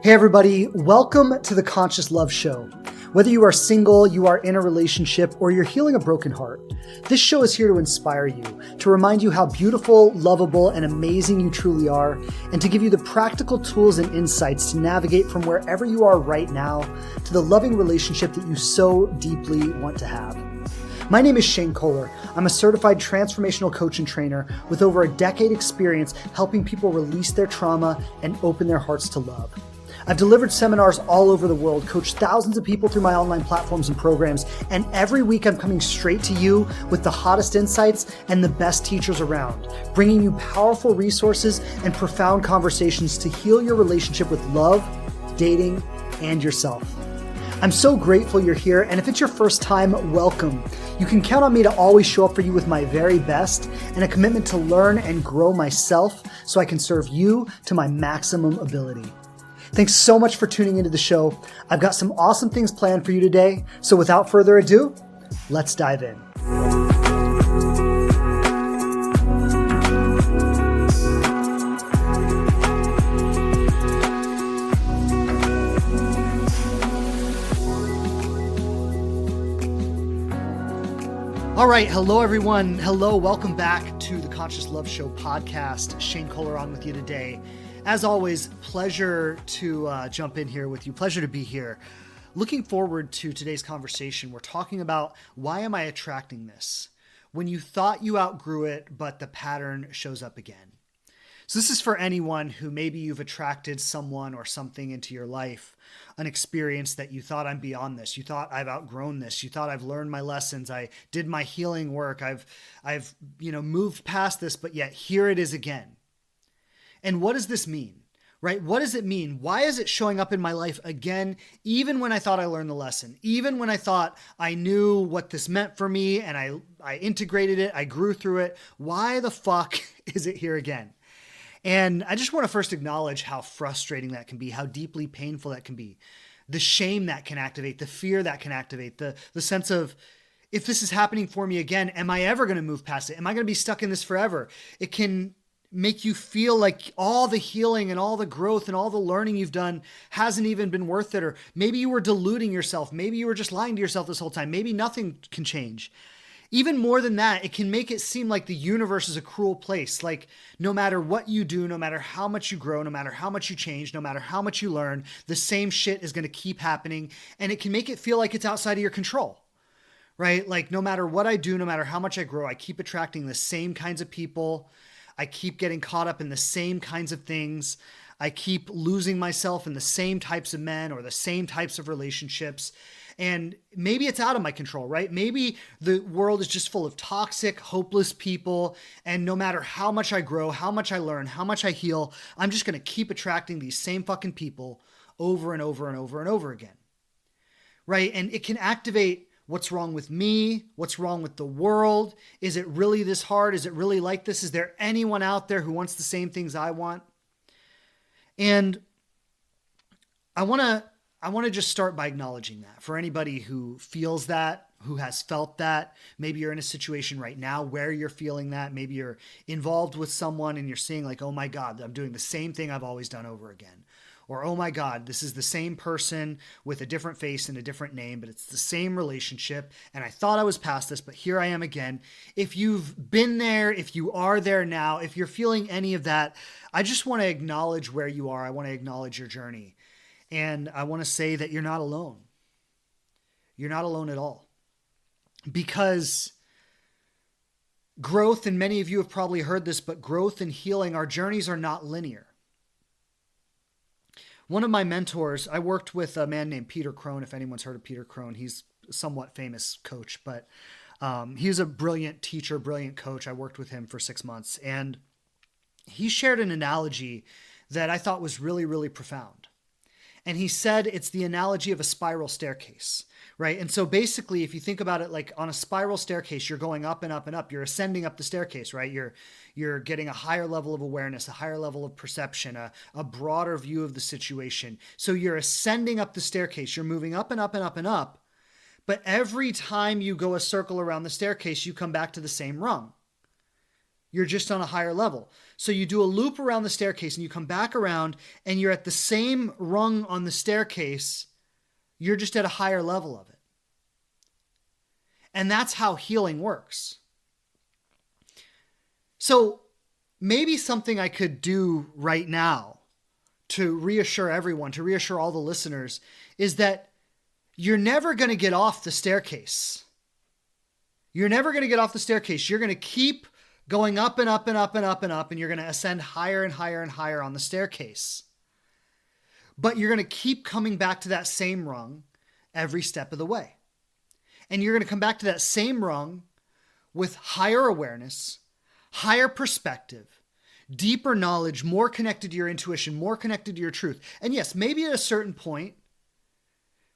Hey everybody, welcome to the Conscious Love Show. Whether you are single, you are in a relationship, or you're healing a broken heart, this show is here to inspire you, to remind you how beautiful, lovable, and amazing you truly are, and to give you the practical tools and insights to navigate from wherever you are right now to the loving relationship that you so deeply want to have. My name is Shane Kohler. I'm a certified transformational coach and trainer with over a decade experience helping people release their trauma and open their hearts to love. I've delivered seminars all over the world, coached thousands of people through my online platforms and programs, and every week I'm coming straight to you with the hottest insights and the best teachers around, bringing you powerful resources and profound conversations to heal your relationship with love, dating, and yourself. I'm so grateful you're here, and if it's your first time, welcome. You can count on me to always show up for you with my very best and a commitment to learn and grow myself so I can serve you to my maximum ability. Thanks so much for tuning into the show. I've got some awesome things planned for you today. So without further ado, let's dive in. All right. Hello, everyone. Hello. Welcome back to the Conscious Love Show podcast. Shane Kohler on with you today. As always, pleasure to jump in here with you. Pleasure to be here. Looking forward to today's conversation. We're talking about why am I attracting this? When you thought you outgrew it, but the pattern shows up again. So this is for anyone who maybe you've attracted someone or something into your life, an experience that you thought I'm beyond this. You thought I've outgrown this. You thought I've learned my lessons. I did my healing work. I've moved past this, but yet here it is again. And what does this mean, right? What does it mean? Why is it showing up in my life again, even when I thought I learned the lesson, even when I thought I knew what this meant for me and I integrated it, I grew through it? Why the fuck is it here again? And I just want to first acknowledge how frustrating that can be, how deeply painful that can be, the shame that can activate, the fear that can activate, the sense of, if this is happening for me again, am I ever going to move past it? Am I going to be stuck in this forever? It can make you feel like all the healing and all the growth and all the learning you've done hasn't even been worth it. Or maybe you were deluding yourself. Maybe you were just lying to yourself this whole time. Maybe nothing can change. Even more than that, it can make it seem like the universe is a cruel place. Like no matter what you do, no matter how much you grow, no matter how much you change, no matter how much you learn, the same shit is going to keep happening. And it can make it feel like it's outside of your control, right? Like no matter what I do, no matter how much I grow, I keep attracting the same kinds of people. I keep getting caught up in the same kinds of things. I keep losing myself in the same types of men or the same types of relationships. And maybe it's out of my control, right? Maybe the world is just full of toxic, hopeless people. And no matter how much I grow, how much I learn, how much I heal, I'm just going to keep attracting these same fucking people over and over and over and over again, right? And it can activate what's wrong with me? What's wrong with the world? Is it really this hard? Is it really like this? Is there anyone out there who wants the same things I want? And I want to just start by acknowledging that for anybody who feels that, who has felt that. Maybe you're in a situation right now where you're feeling that. Maybe you're involved with someone and you're seeing like, oh my God, I'm doing the same thing I've always done over again. Or, oh my God, this is the same person with a different face and a different name, but it's the same relationship. And I thought I was past this, but here I am again. If you've been there, if you are there now, if you're feeling any of that, I just want to acknowledge where you are. I want to acknowledge your journey. And I want to say that you're not alone. You're not alone at all. Because growth, and many of you have probably heard this, but growth and healing, our journeys are not linear. One of my mentors, I worked with a man named Peter Crone. If anyone's heard of Peter Crone, he's a somewhat famous coach, but he's a brilliant teacher, brilliant coach. I worked with him for 6 months, and he shared an analogy that I thought was really, really profound. And he said it's the analogy of a spiral staircase, right? And so basically, if you think about it like on a spiral staircase, you're going up and up and up. You're ascending up the staircase, right? You're getting a higher level of awareness, a higher level of perception, a broader view of the situation. So you're ascending up the staircase. You're moving up and up and up and up. But every time you go a circle around the staircase, you come back to the same rung. You're just on a higher level. So you do a loop around the staircase and you come back around and you're at the same rung on the staircase. You're just at a higher level of it. And that's how healing works. So maybe something I could do right now to reassure everyone, to reassure all the listeners, is that you're never going to get off the staircase. You're never going to get off the staircase. You're going to keep going up and up and up and up and up, and you're going to ascend higher and higher and higher on the staircase. But you're going to keep coming back to that same rung every step of the way. And you're going to come back to that same rung with higher awareness, higher perspective, deeper knowledge, more connected to your intuition, more connected to your truth. And yes, maybe at a certain point,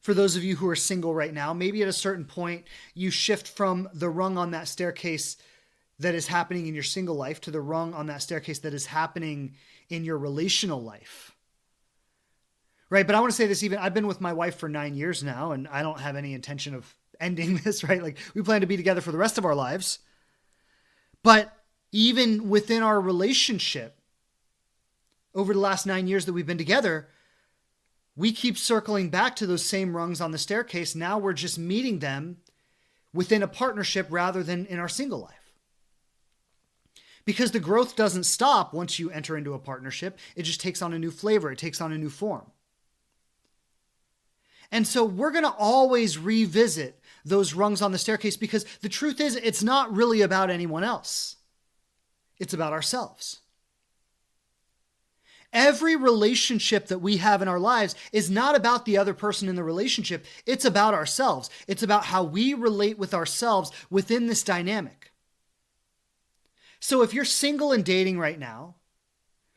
for those of you who are single right now, maybe at a certain point, you shift from the rung on that staircase that is happening in your single life to the rung on that staircase that is happening in your relational life. Right? But I want to say this, even I've been with my wife for 9 years now, and I don't have any intention of ending this, right? Like, we plan to be together for the rest of our lives. But even within our relationship, over the last 9 years that we've been together, we keep circling back to those same rungs on the staircase. Now we're just meeting them within a partnership rather than in our single life. Because the growth doesn't stop once you enter into a partnership. It just takes on a new flavor. It takes on a new form. And so we're going to always revisit those rungs on the staircase, because the truth is, it's not really about anyone else. It's about ourselves. Every relationship that we have in our lives is not about the other person in the relationship. It's about ourselves. It's about how we relate with ourselves within this dynamic. So if you're single and dating right now,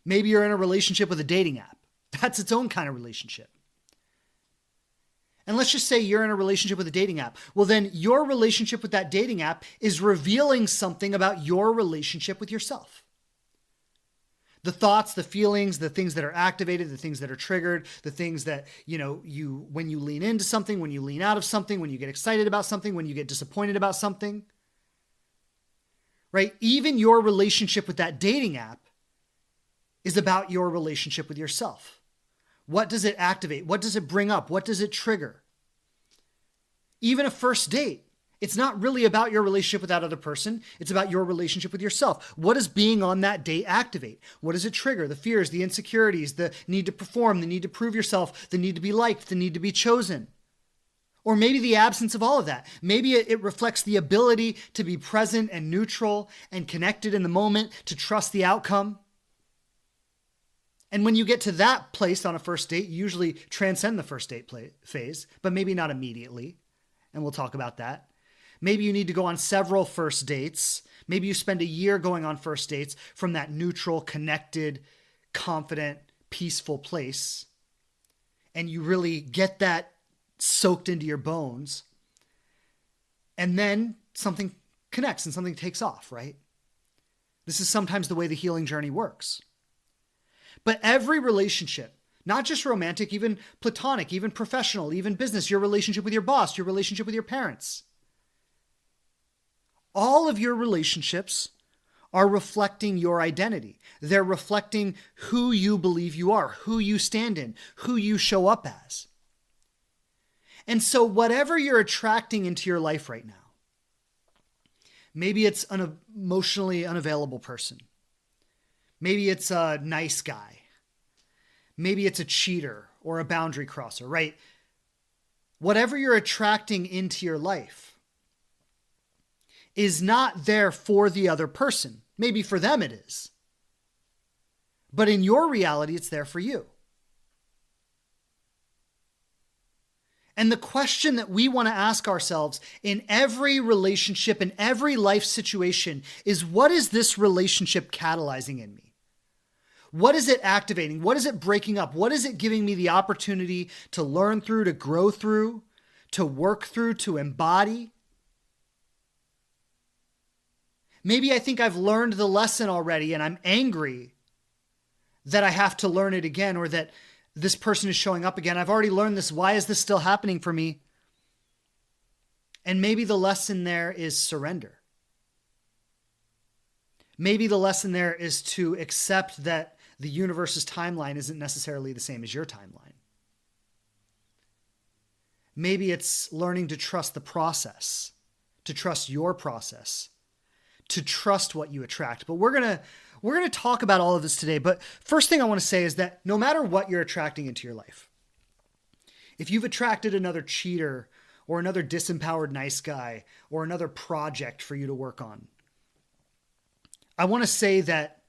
maybe you're in a relationship with a dating app. That's its own kind of relationship. And let's just say you're in a relationship with a dating app. Well, then your relationship with that dating app is revealing something about your relationship with yourself. The thoughts, the feelings, the things that are activated, the things that are triggered, the things that, when you lean into something, when you lean out of something, when you get excited about something, when you get disappointed about something, right? Even your relationship with that dating app is about your relationship with yourself. What does it activate? What does it bring up? What does it trigger? Even a first date, it's not really about your relationship with that other person. It's about your relationship with yourself. What does being on that date activate? What does it trigger? The fears, the insecurities, the need to perform, the need to prove yourself, the need to be liked, the need to be chosen. Or maybe the absence of all of that. Maybe it reflects the ability to be present and neutral and connected in the moment, to trust the outcome. And when you get to that place on a first date, you usually transcend the first date phase, but maybe not immediately. And we'll talk about that. Maybe you need to go on several first dates. Maybe you spend a year going on first dates from that neutral, connected, confident, peaceful place. And you really get that soaked into your bones. And then something connects and something takes off, right? This is sometimes the way the healing journey works. But every relationship, not just romantic, even platonic, even professional, even business, your relationship with your boss, your relationship with your parents, all of your relationships are reflecting your identity. They're reflecting who you believe you are, who you stand in, who you show up as. And so whatever you're attracting into your life right now, maybe it's an emotionally unavailable person. Maybe it's a nice guy. Maybe it's a cheater or a boundary crosser, right? Whatever you're attracting into your life is not there for the other person. Maybe for them it is. But in your reality, it's there for you. And the question that we want to ask ourselves in every relationship, in every life situation, is, what is this relationship catalyzing in me? What is it activating? What is it breaking up? What is it giving me the opportunity to learn through, to grow through, to work through, to embody? Maybe I think I've learned the lesson already and I'm angry that I have to learn it again, or that this person is showing up again. I've already learned this. Why is this still happening for me? And maybe the lesson there is surrender. Maybe the lesson there is to accept that the universe's timeline isn't necessarily the same as your timeline. Maybe it's learning to trust the process, to trust your process, to trust what you attract. But we're going to talk about all of this today. But first thing I want to say is that no matter what you're attracting into your life, if you've attracted another cheater or another disempowered nice guy or another project for you to work on, I want to say that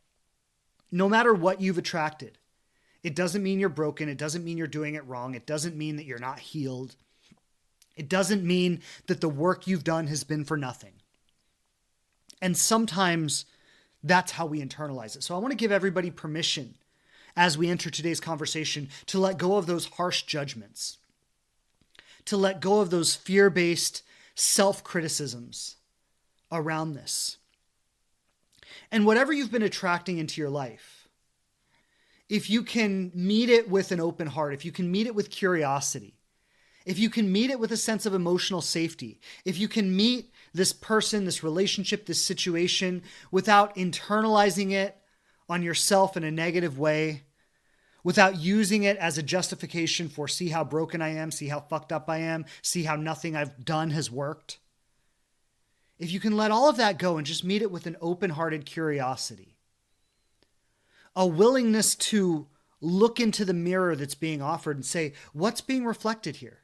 no matter what you've attracted, it doesn't mean you're broken. It doesn't mean you're doing it wrong. It doesn't mean that you're not healed. It doesn't mean that the work you've done has been for nothing. And sometimes that's how we internalize it. So I want to give everybody permission as we enter today's conversation to let go of those harsh judgments, to let go of those fear-based self-criticisms around this. And whatever you've been attracting into your life, if you can meet it with an open heart, if you can meet it with curiosity, if you can meet it with a sense of emotional safety, if you can meet this person, this relationship, this situation without internalizing it on yourself in a negative way, without using it as a justification for see how broken I am, see how fucked up I am, see how nothing I've done has worked. If you can let all of that go and just meet it with an open-hearted curiosity, a willingness to look into the mirror that's being offered and say, what's being reflected here?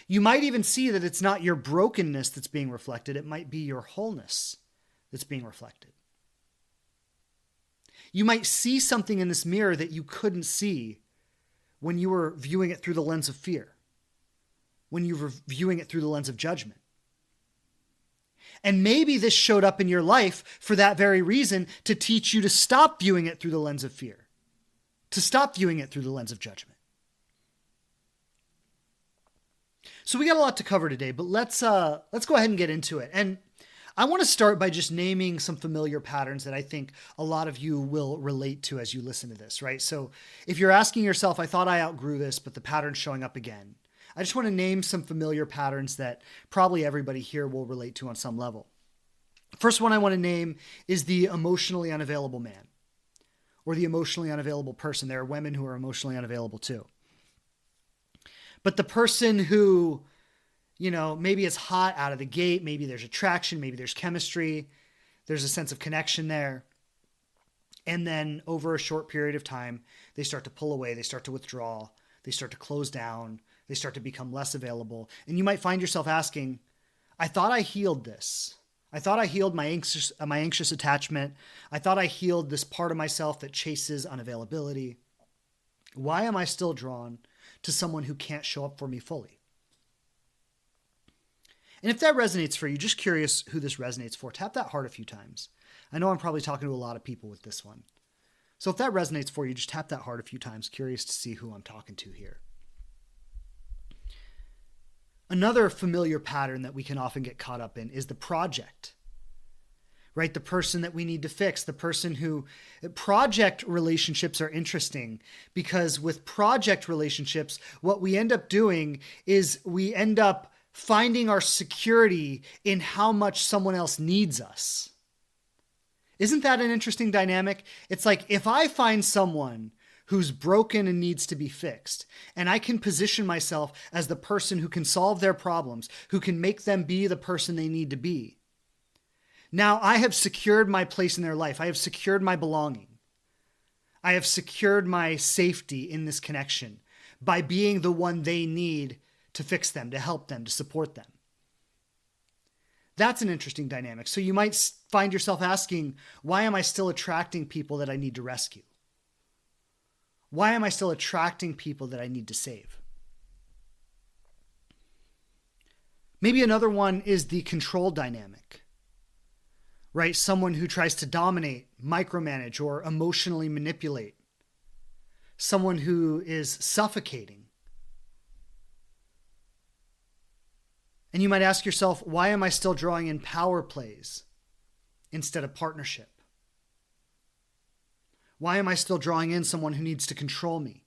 You might even see that it's not your brokenness that's being reflected. It might be your wholeness that's being reflected. You might see something in this mirror that you couldn't see when you were viewing it through the lens of fear, when you were viewing it through the lens of judgment. And maybe this showed up in your life for that very reason, to teach you to stop viewing it through the lens of fear, to stop viewing it through the lens of judgment. So we got a lot to cover today, but let's go ahead and get into it. And I want to start by just naming some familiar patterns that I think a lot of you will relate to as you listen to this, right? So if you're asking yourself, I thought I outgrew this, but the pattern's showing up again. I just want to name some familiar patterns that probably everybody here will relate to on some level. First one I want to name is the emotionally unavailable man or the emotionally unavailable person. There are women who are emotionally unavailable too. But the person who, maybe it's hot out of the gate, maybe there's attraction, maybe there's chemistry, there's a sense of connection there. And then over a short period of time, they start to pull away, they start to withdraw, they start to close down, they start to become less available. And you might find yourself asking, I thought I healed this. I thought I healed my anxious attachment. I thought I healed this part of myself that chases unavailability. Why am I still drawn to someone who can't show up for me fully? And if that resonates for you, just curious who this resonates for, tap that heart a few times. I know I'm probably talking to a lot of people with this one. So if that resonates for you, just tap that heart a few times, curious to see who I'm talking to here. Another familiar pattern that we can often get caught up in is the project, right? The person that we need to fix, the person who... Project relationships are interesting because with project relationships, what we end up doing is we end up finding our security in how much someone else needs us. Isn't that an interesting dynamic? It's like if I find someone who's broken and needs to be fixed, and I can position myself as the person who can solve their problems, who can make them be the person they need to be. Now I have secured my place in their life. I have secured my belonging. I have secured my safety in this connection by being the one they need to fix them, to help them, to support them. That's an interesting dynamic. So you might find yourself asking, why am I still attracting people that I need to rescue? Why am I still attracting people that I need to save? Maybe another one is the control dynamic, right? Someone who tries to dominate, micromanage, or emotionally manipulate. Someone who is suffocating. And you might ask yourself, why am I still drawing in power plays instead of partnership? Why am I still drawing in someone who needs to control me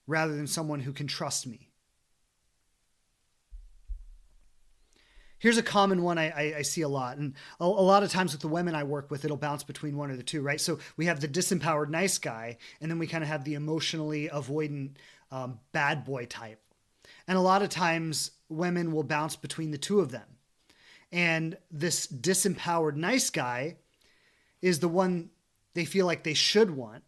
rather than someone who can trust me? Here's a common one I see a lot. And a lot of times with the women I work with, it'll bounce between one or the two, right? So we have the disempowered nice guy, and then we kind of have the emotionally avoidant bad boy type. And a lot of times women will bounce between the two of them. And this disempowered nice guy is the one they feel like they should want,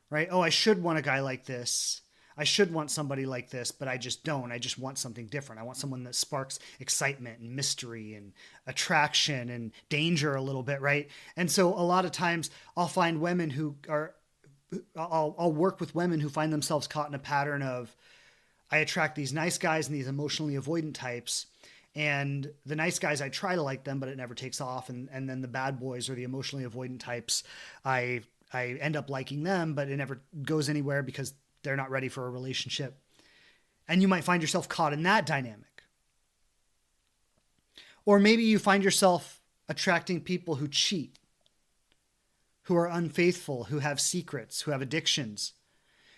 right? Oh, I should want a guy like this. I should want somebody like this, but I just don't. I just want something different. I want someone that sparks excitement and mystery and attraction and danger a little bit, right? And so a lot of times I'll find women who are, I'll work with women who find themselves caught in a pattern of, I attract these nice guys and these emotionally avoidant types. And the nice guys, I try to like them, but it never takes off. And then the bad boys or the emotionally avoidant types, I end up liking them, but it never goes anywhere because they're not ready for a relationship. And you might find yourself caught in that dynamic. Or maybe you find yourself attracting people who cheat, who are unfaithful, who have secrets, who have addictions.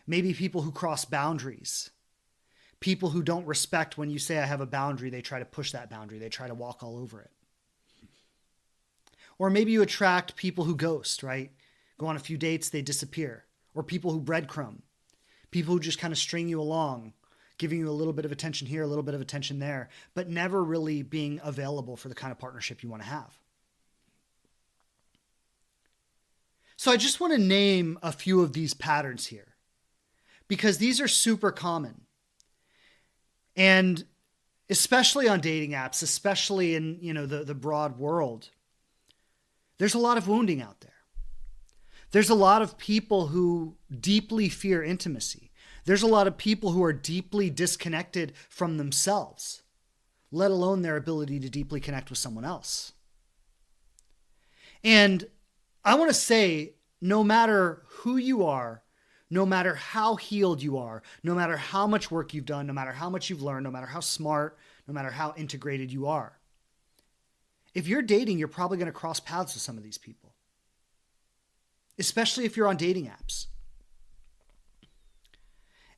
Maybe people who cross boundaries. People who don't respect when you say I have a boundary, they try to push that boundary. They try to walk all over it. Or maybe you attract people who ghost, right? Go on a few dates, they disappear. Or people who breadcrumb. People who just kind of string you along, giving you a little bit of attention here, a little bit of attention there, but never really being available for the kind of partnership you want to have. So I just want to name a few of these patterns here because these are super common. And especially on dating apps, especially in, the broad world, there's a lot of wounding out there. There's a lot of people who deeply fear intimacy. There's a lot of people who are deeply disconnected from themselves, let alone their ability to deeply connect with someone else. And I want to say, no matter who you are, no matter how healed you are, no matter how much work you've done, no matter how much you've learned, no matter how smart, no matter how integrated you are, if you're dating, you're probably going to cross paths with some of these people. Especially if you're on dating apps.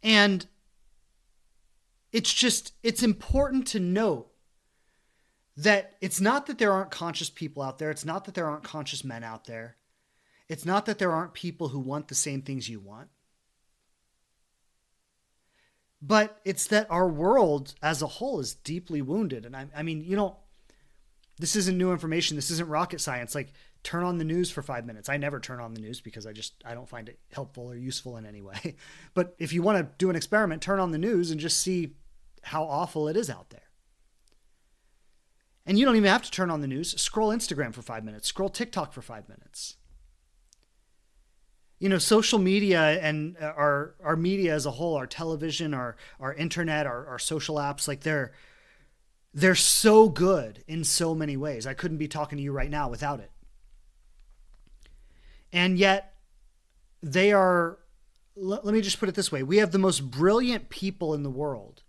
And it's important to note that it's not that there aren't conscious people out there. It's not that there aren't conscious men out there. It's not that there aren't people who want the same things you want. But it's that our world as a whole is deeply wounded. And I mean, this isn't new information. This isn't rocket science. Like, turn on the news for 5 minutes. I never turn on the news because I don't find it helpful or useful in any way. But if you want to do an experiment, turn on the news and just see how awful it is out there. And you don't even have to turn on the news. Scroll Instagram for 5 minutes. Scroll TikTok for 5 minutes. Social media and our media as a whole, our television, our internet, our social apps, like they're so good in so many ways. I couldn't be talking to you right now without it. And yet they are, let me just put it this way. We have the most brilliant people in the world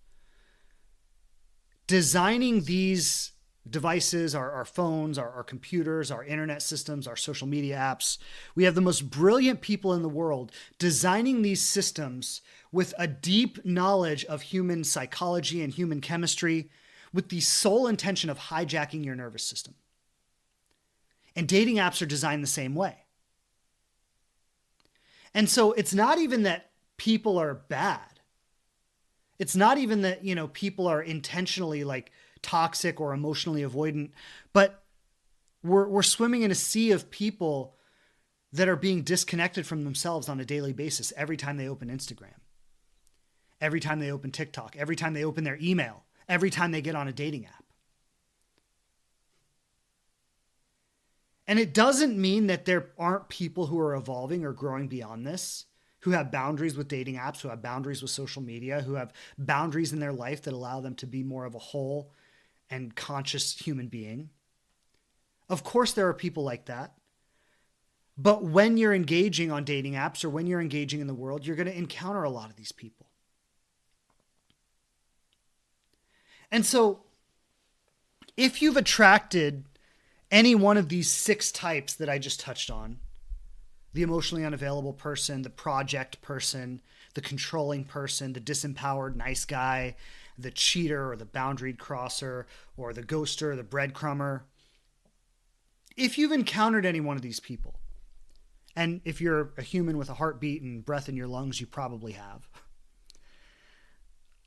designing these devices, our phones, our computers, our internet systems, our social media apps. We have the most brilliant people in the world designing these systems with a deep knowledge of human psychology and human chemistry with the sole intention of hijacking your nervous system. And dating apps are designed the same way. And so it's not even that people are bad. It's not even that, people are intentionally like toxic or emotionally avoidant, but we're swimming in a sea of people that are being disconnected from themselves on a daily basis every time they open Instagram, every time they open TikTok, every time they open their email, every time they get on a dating app. And it doesn't mean that there aren't people who are evolving or growing beyond this, who have boundaries with dating apps, who have boundaries with social media, who have boundaries in their life that allow them to be more of a whole and conscious human being. Of course, there are people like that. But when you're engaging on dating apps or when you're engaging in the world, you're going to encounter a lot of these people. And so if you've attracted any one of these 6 types that I just touched on, the emotionally unavailable person, the project person, the controlling person, the disempowered nice guy, the cheater or the boundary crosser, or the ghoster or the breadcrumber. If you've encountered any one of these people, and if you're a human with a heartbeat and breath in your lungs, you probably have.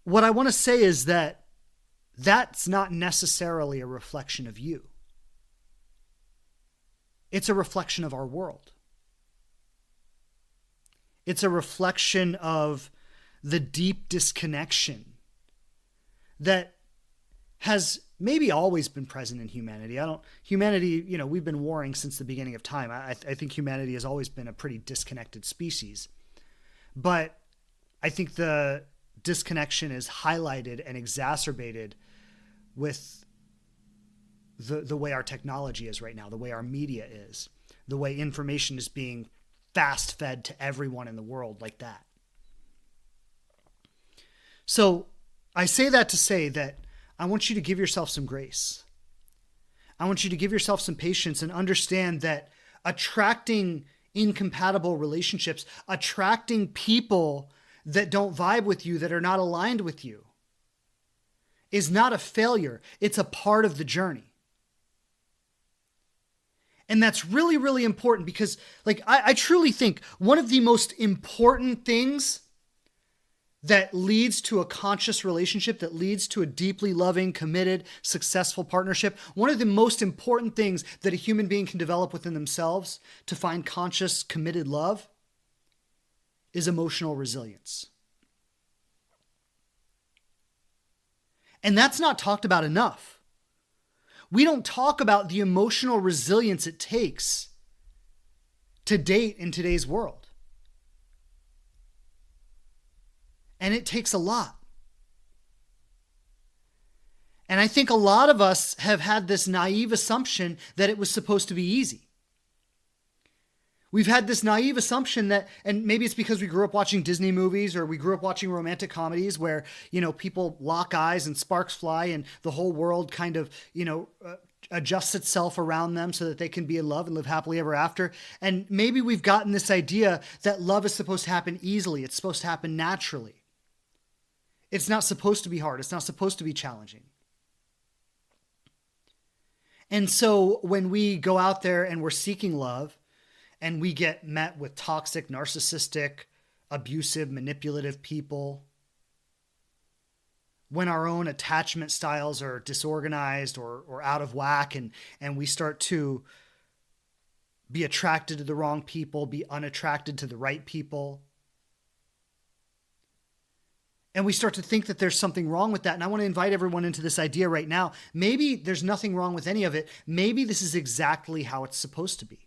What I want to say is that that's not necessarily a reflection of you. It's a reflection of our world. It's a reflection of the deep disconnection that has maybe always been present in humanity. We've been warring since the beginning of time. I think humanity has always been a pretty disconnected species. But I think the disconnection is highlighted and exacerbated with the way our technology is right now, the way our media is, the way information is being fast fed to everyone in the world like that. So I say that to say that I want you to give yourself some grace. I want you to give yourself some patience and understand that attracting incompatible relationships, attracting people that don't vibe with you, that are not aligned with you, is not a failure. It's a part of the journey. And that's really, really important because, I truly think one of the most important things that leads to a conscious relationship, that leads to a deeply loving, committed, successful partnership, one of the most important things that a human being can develop within themselves to find conscious, committed love is emotional resilience. And that's not talked about enough. We don't talk about the emotional resilience it takes to date in today's world. And it takes a lot. And I think a lot of us have had this naive assumption that it was supposed to be easy. We've had this naive assumption that, and maybe it's because we grew up watching Disney movies or we grew up watching romantic comedies where, people lock eyes and sparks fly and the whole world kind of, adjusts itself around them so that they can be in love and live happily ever after. And maybe we've gotten this idea that love is supposed to happen easily. It's supposed to happen naturally. It's not supposed to be hard. It's not supposed to be challenging. And so when we go out there and we're seeking love, and we get met with toxic, narcissistic, abusive, manipulative people, when our own attachment styles are disorganized or out of whack, and we start to be attracted to the wrong people, be unattracted to the right people, and we start to think that there's something wrong with that. And I want to invite everyone into this idea right now. Maybe there's nothing wrong with any of it. Maybe this is exactly how it's supposed to be.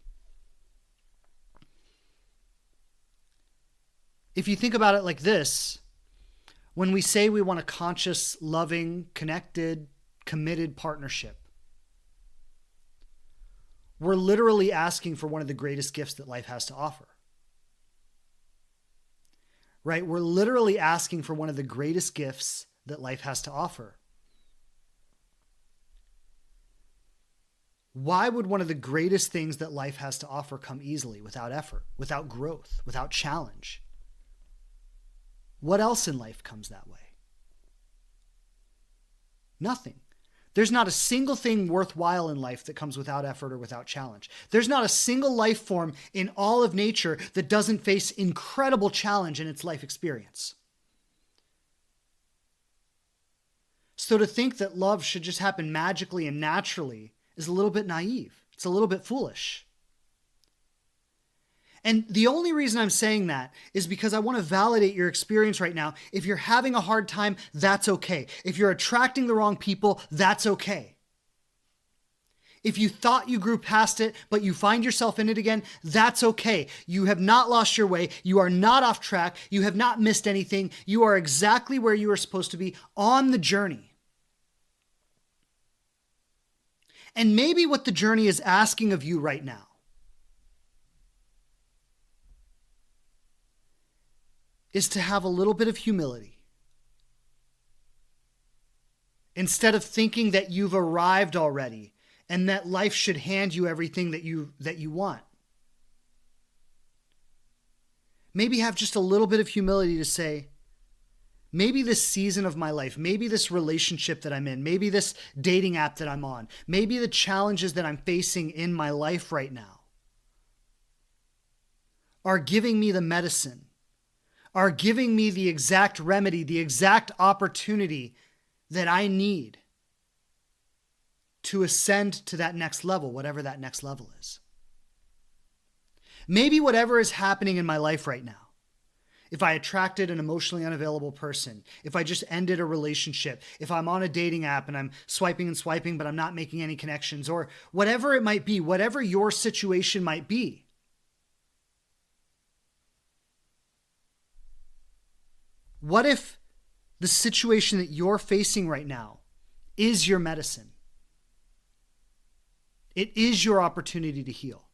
If you think about it like this, when we say we want a conscious, loving, connected, committed partnership, we're literally asking for one of the greatest gifts that life has to offer. Right? We're literally asking for one of the greatest gifts that life has to offer. Why would one of the greatest things that life has to offer come easily, without effort, without growth, without challenge? What else in life comes that way? Nothing. There's not a single thing worthwhile in life that comes without effort or without challenge. There's not a single life form in all of nature that doesn't face incredible challenge in its life experience. So to think that love should just happen magically and naturally is a little bit naive. It's a little bit foolish. And the only reason I'm saying that is because I want to validate your experience right now. If you're having a hard time, that's okay. If you're attracting the wrong people, that's okay. If you thought you grew past it, but you find yourself in it again, that's okay. You have not lost your way. You are not off track. You have not missed anything. You are exactly where you are supposed to be on the journey. And maybe what the journey is asking of you right now is to have a little bit of humility. Instead of thinking that you've arrived already and that life should hand you everything that you want. maybe have just a little bit of humility to say, maybe this season of my life, maybe this relationship that I'm in, maybe this dating app that I'm on, maybe the challenges that I'm facing in my life right now are giving me the medicine, are giving me the exact remedy, the exact opportunity that I need to ascend to that next level, whatever that next level is. Maybe whatever is happening in my life right now, if I attracted an emotionally unavailable person, if I just ended a relationship, if I'm on a dating app and I'm swiping and swiping, but I'm not making any connections, or whatever it might be, whatever your situation might be, what if the situation that you're facing right now is your medicine? It is your opportunity to heal.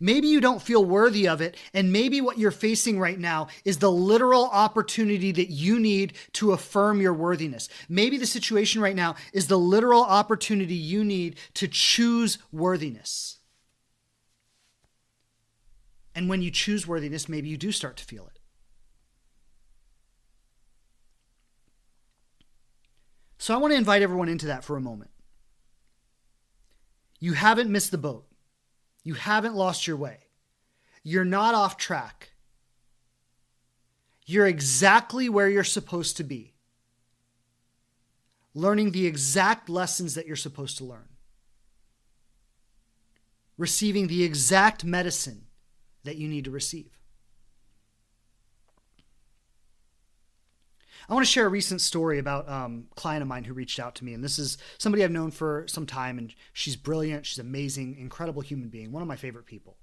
Maybe you don't feel worthy of it, and maybe what you're facing right now is the literal opportunity that you need to affirm your worthiness. Maybe the situation right now is the literal opportunity you need to choose worthiness. And when you choose worthiness, maybe you do start to feel it. So I want to invite everyone into that for a moment. You haven't missed the boat. You haven't lost your way. You're not off track. You're exactly where you're supposed to be, learning the exact lessons that you're supposed to learn, receiving the exact medicine that you need to receive. I want to share a recent story about a client of mine who reached out to me. And this is somebody I've known for some time. And she's brilliant. She's amazing, incredible human being. One of my favorite people.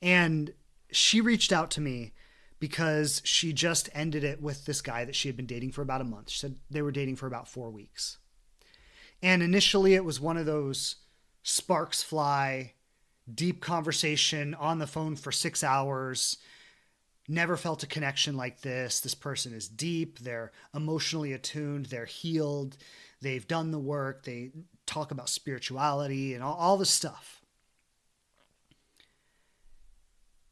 And she reached out to me because she just ended it with this guy that she had been dating for about a month. She said they were dating for about 4 weeks. And initially it was one of those sparks fly, deep conversation on the phone for 6 hours. Never felt a connection like this. This person is deep. They're emotionally attuned. They're healed. They've done the work. They talk about spirituality and all this stuff.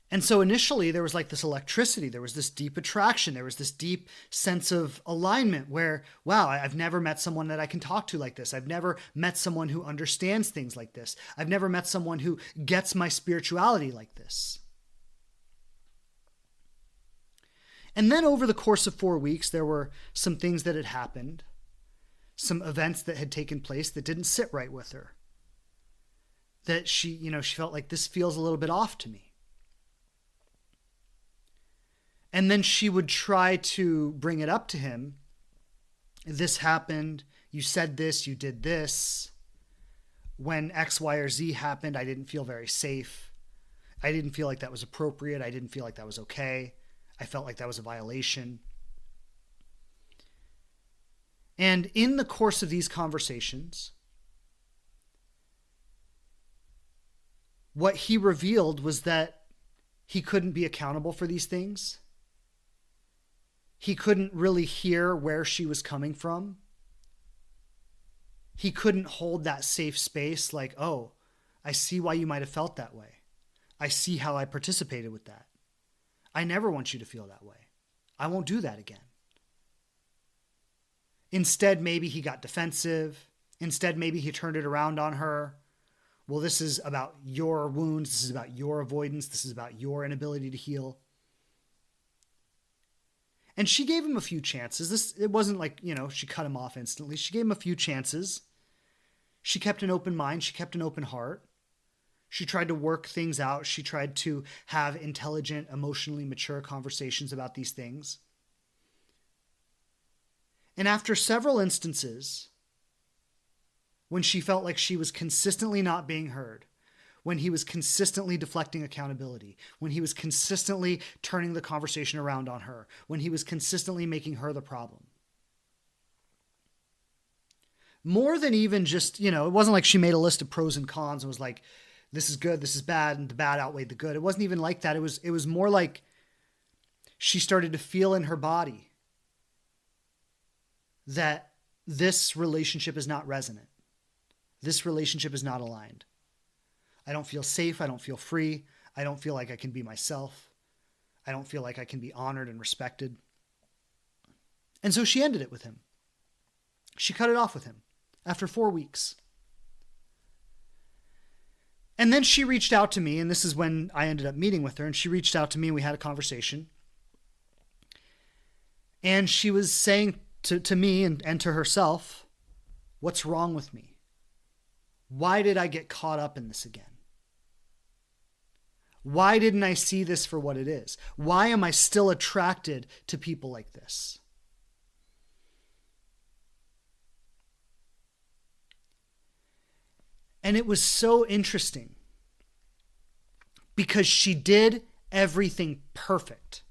And so initially there was like this electricity. There was this deep attraction. There was this deep sense of alignment where, wow, I've never met someone that I can talk to like this. I've never met someone who understands things like this. I've never met someone who gets my spirituality like this. And then over the course of 4 weeks, there were some things that had happened, some events that had taken place that didn't sit right with her. That she felt like this feels a little bit off to me. And then she would try to bring it up to him. This happened. You said this, you did this. When X, Y, or Z happened, I didn't feel very safe. I didn't feel like that was appropriate. I didn't feel like that was okay. I felt like that was a violation. And in the course of these conversations, what he revealed was that he couldn't be accountable for these things. He couldn't really hear where she was coming from. He couldn't hold that safe space like, oh, I see why you might have felt that way. I see how I participated with that. I never want you to feel that way. I won't do that again. Instead, maybe he got defensive. Instead, maybe he turned it around on her. Well, this is about your wounds. This is about your avoidance. This is about your inability to heal. And she gave him a few chances. It wasn't like, she cut him off instantly. She gave him a few chances. She kept an open mind. She kept an open heart. She tried to work things out. She tried to have intelligent, emotionally mature conversations about these things. And after several instances, when she felt like she was consistently not being heard, when he was consistently deflecting accountability, when he was consistently turning the conversation around on her, when he was consistently making her the problem. More than even just, it wasn't like she made a list of pros and cons and was like, this is good, this is bad, and the bad outweighed the good. It wasn't even like that. It was more like she started to feel in her body that this relationship is not resonant. This relationship is not aligned. I don't feel safe. I don't feel free. I don't feel like I can be myself. I don't feel like I can be honored and respected. And so she ended it with him. She cut it off with him after 4 weeks. And then she reached out to me, and this is when I ended up meeting with her, and she reached out to me and we had a conversation. And she was saying to me and to herself, what's wrong with me? Why did I get caught up in this again? Why didn't I see this for what it is? Why am I still attracted to people like this? And it was so interesting because she did everything perfect,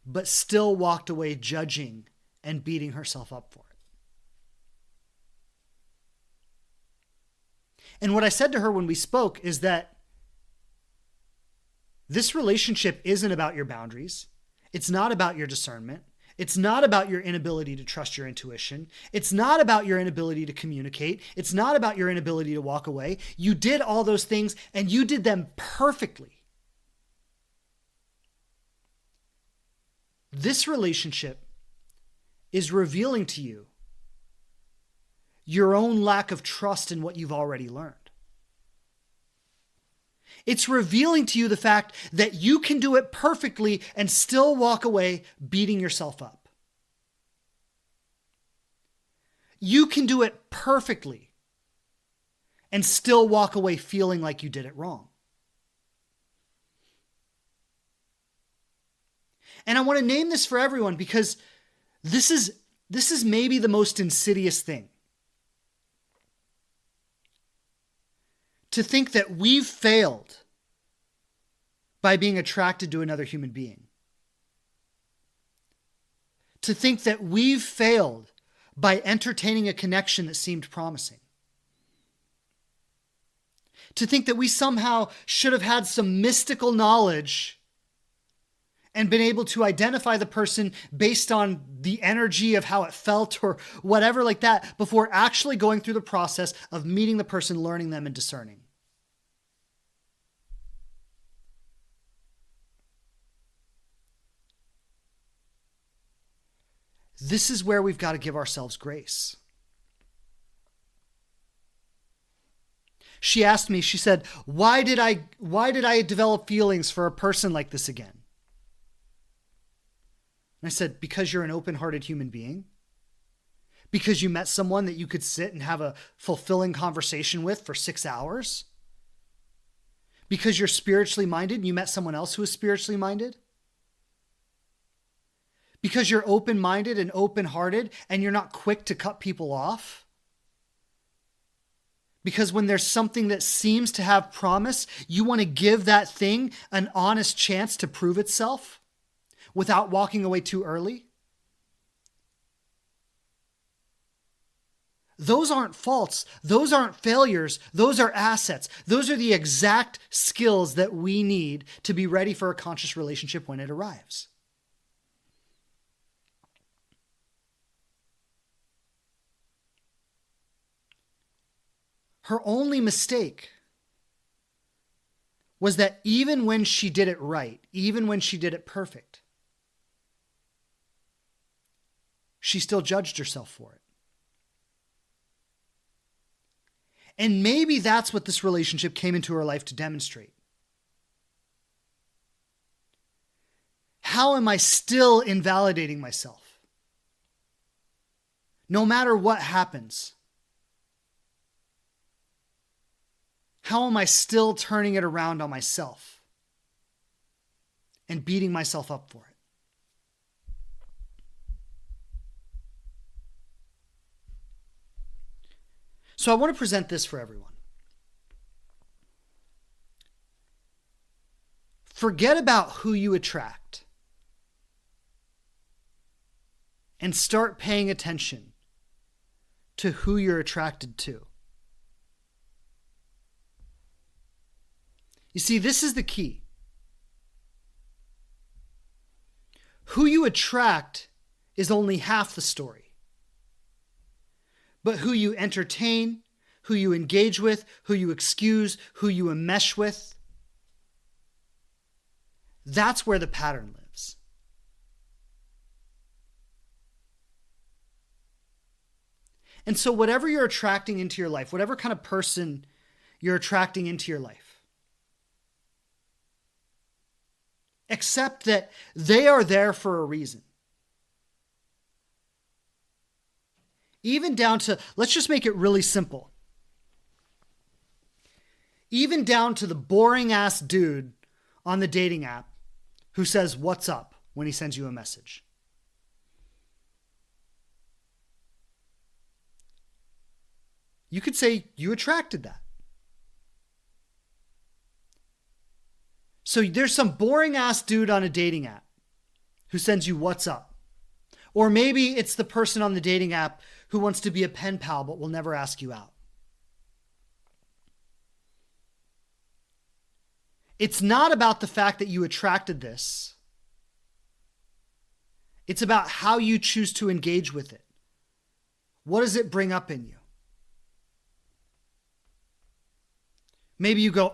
but still walked away judging and beating herself up for it. And what I said to her when we spoke is that this relationship isn't about your boundaries. It's not about your discernment. It's not about your inability to trust your intuition. It's not about your inability to communicate. It's not about your inability to walk away. You did all those things and you did them perfectly. This relationship is revealing to you your own lack of trust in what you've already learned. It's revealing to you the fact that you can do it perfectly and still walk away beating yourself up. You can do it perfectly and still walk away feeling like you did it wrong. And I want to name this for everyone because this is maybe the most insidious thing. To think that we've failed by being attracted to another human being. To think that we've failed by entertaining a connection that seemed promising. To think that we somehow should have had some mystical knowledge and been able to identify the person based on the energy of how it felt or whatever like that before actually going through the process of meeting the person, learning them, and discerning. This is where we've got to give ourselves grace. She asked me, she said, why did I develop feelings for a person like this again? And I said, because you're an open-hearted human being. Because you met someone that you could sit and have a fulfilling conversation with for 6 hours. Because you're spiritually minded and you met someone else who is spiritually minded. Because you're open-minded and open-hearted and you're not quick to cut people off. Because when there's something that seems to have promise, you want to give that thing an honest chance to prove itself without walking away too early. Those aren't faults. Those aren't failures. Those are assets. Those are the exact skills that we need to be ready for a conscious relationship when it arrives. Her only mistake was that even when she did it right, even when she did it perfect, she still judged herself for it. And maybe that's what this relationship came into her life to demonstrate. How am I still invalidating myself? No matter what happens. How am I still turning it around on myself and beating myself up for it? So I want to present this for everyone. Forget about who you attract and start paying attention to who you're attracted to. You see, this is the key. Who you attract is only half the story. But who you entertain, who you engage with, who you excuse, who you enmesh with. That's where the pattern lives. And so whatever you're attracting into your life, whatever kind of person you're attracting into your life, accept that they are there for a reason. Even down to, let's just make it really simple. Even down to the boring ass dude on the dating app who says, "What's up?" when he sends you a message. You could say you attracted that. So there's some boring ass dude on a dating app who sends you "What's up?" Or maybe it's the person on the dating app who wants to be a pen pal but will never ask you out. It's not about the fact that you attracted this. It's about how you choose to engage with it. What does it bring up in you? Maybe you go,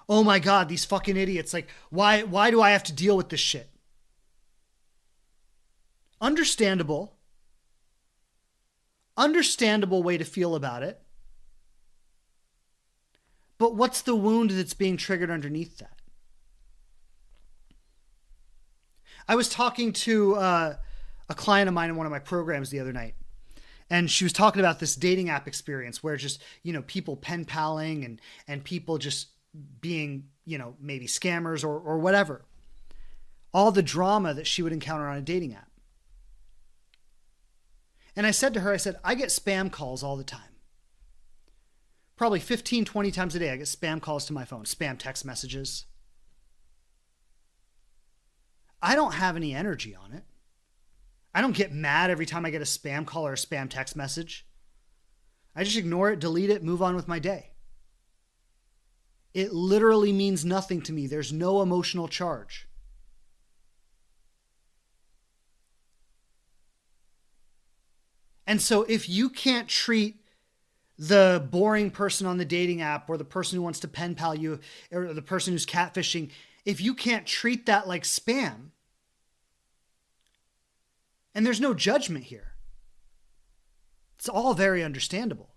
oh my God, these fucking idiots. Like, why do I have to deal with this shit? Understandable way to feel about it. But what's the wound that's being triggered underneath that? I was talking to a client of mine in one of my programs the other night, and she was talking about this dating app experience where just, people pen paling and people just being, maybe scammers or whatever. All the drama that she would encounter on a dating app. And I said to her, I get spam calls all the time. Probably 15, 20 times a day, I get spam calls to my phone, spam text messages. I don't have any energy on it. I don't get mad every time I get a spam call or a spam text message. I just ignore it, delete it, move on with my day. It literally means nothing to me. There's no emotional charge. And so if you can't treat the boring person on the dating app or the person who wants to pen pal you or the person who's catfishing, if you can't treat that like spam, and there's no judgment here, it's all very understandable.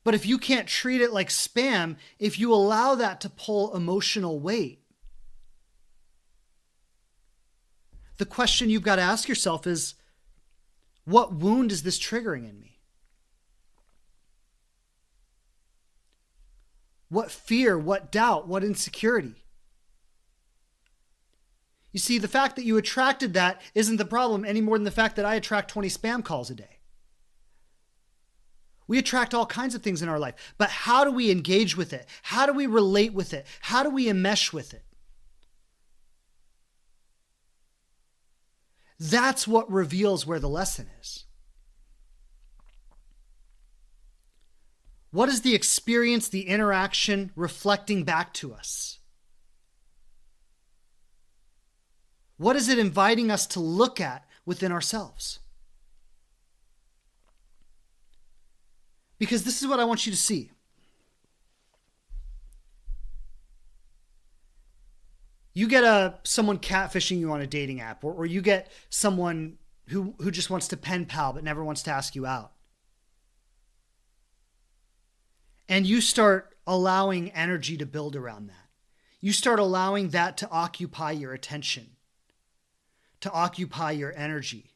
But if you can't treat it like spam, if you allow that to pull emotional weight, the question you've got to ask yourself is, what wound is this triggering in me? What fear, what doubt, what insecurity? You see, the fact that you attracted that isn't the problem any more than the fact that I attract 20 spam calls a day. We attract all kinds of things in our life, but how do we engage with it? How do we relate with it? How do we enmesh with it? That's what reveals where the lesson is. What is the experience, the interaction reflecting back to us? What is it inviting us to look at within ourselves? Because this is what I want you to see. You get someone catfishing you on a dating app, or you get someone who just wants to pen pal but never wants to ask you out. And you start allowing energy to build around that. You start allowing that to occupy your attention, to occupy your energy.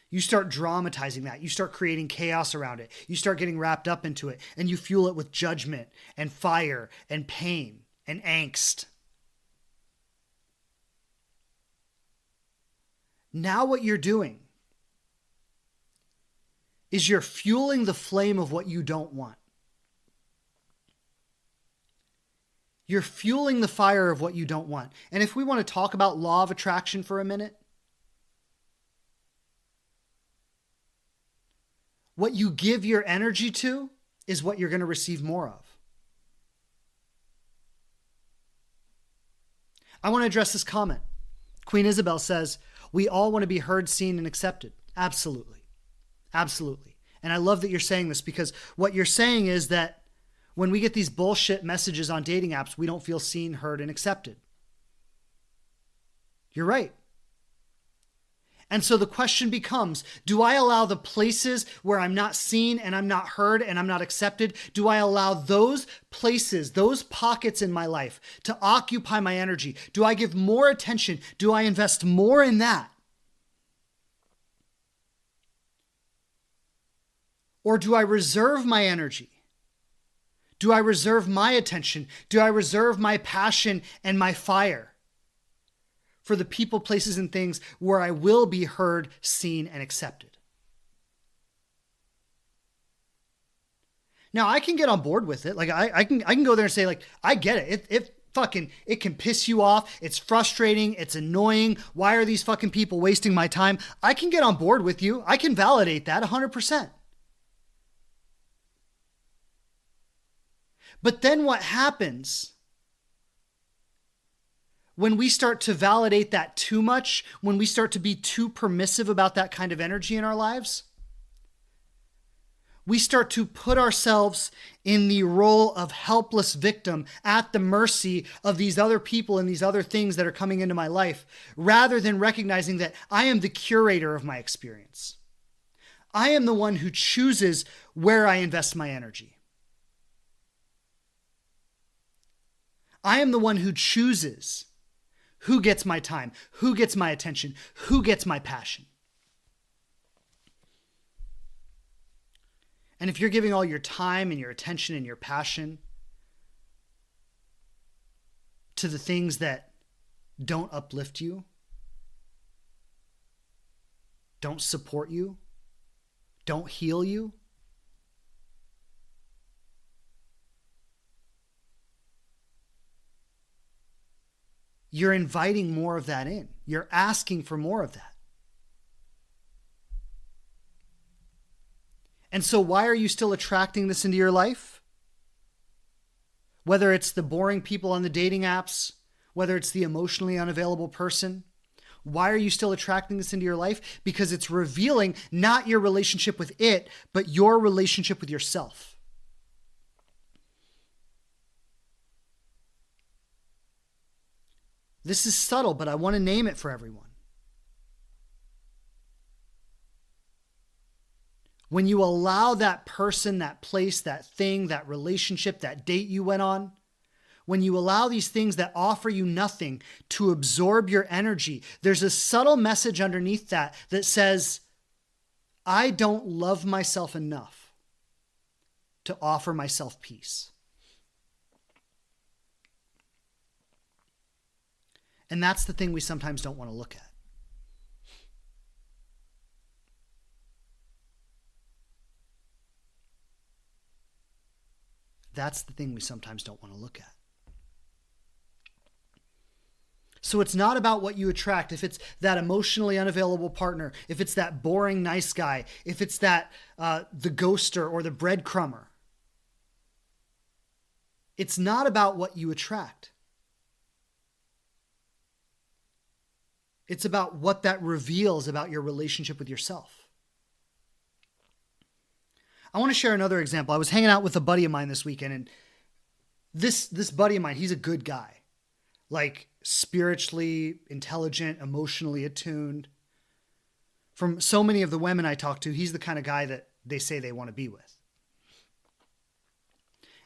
You start dramatizing that. You start creating chaos around it. You start getting wrapped up into it, and you fuel it with judgment and fire and pain and angst. Now what you're doing is you're fueling the flame of what you don't want. You're fueling the fire of what you don't want. And if we want to talk about law of attraction for a minute, what you give your energy to is what you're going to receive more of. I want to address this comment. Queen Isabel says, we all want to be heard, seen, and accepted. Absolutely. Absolutely. And I love that you're saying this, because what you're saying is that when we get these bullshit messages on dating apps, we don't feel seen, heard, and accepted. You're right. And so the question becomes, do I allow the places where I'm not seen and I'm not heard and I'm not accepted, do I allow those places, those pockets in my life to occupy my energy? Do I give more attention? Do I invest more in that? Or do I reserve my energy? Do I reserve my attention? Do I reserve my passion and my fire for the people, places, and things where I will be heard, seen, and accepted? Now, I can get on board with it. Like I can go there and say, like, I get it. It can piss you off. It's frustrating. It's annoying. Why are these fucking people wasting my time? I can get on board with you. I can validate that 100%. But then what happens when we start to validate that too much, when we start to be too permissive about that kind of energy in our lives? We start to put ourselves in the role of helpless victim at the mercy of these other people and these other things that are coming into my life, rather than recognizing that I am the curator of my experience. I am the one who chooses where I invest my energy. I am the one who chooses who gets my time, who gets my attention, who gets my passion. And if you're giving all your time and your attention and your passion to the things that don't uplift you, don't support you, don't heal you, you're inviting more of that in. You're asking for more of that. And so why are you still attracting this into your life? Whether it's the boring people on the dating apps, whether it's the emotionally unavailable person, why are you still attracting this into your life? Because it's revealing not your relationship with it, but your relationship with yourself. This is subtle, but I want to name it for everyone. When you allow that person, that place, that thing, that relationship, that date you went on, when you allow these things that offer you nothing to absorb your energy, there's a subtle message underneath that that says, I don't love myself enough to offer myself peace. And that's the thing we sometimes don't want to look at. That's the thing we sometimes don't want to look at. So it's not about what you attract. If it's that emotionally unavailable partner, if it's that boring nice guy, if it's that the ghoster or the breadcrumber, it's not about what you attract. It's about what that reveals about your relationship with yourself. I want to share another example. I was hanging out with a buddy of mine this weekend, and this buddy of mine, he's a good guy. Like spiritually intelligent, emotionally attuned. From so many of the women I talk to, he's the kind of guy that they say they want to be with.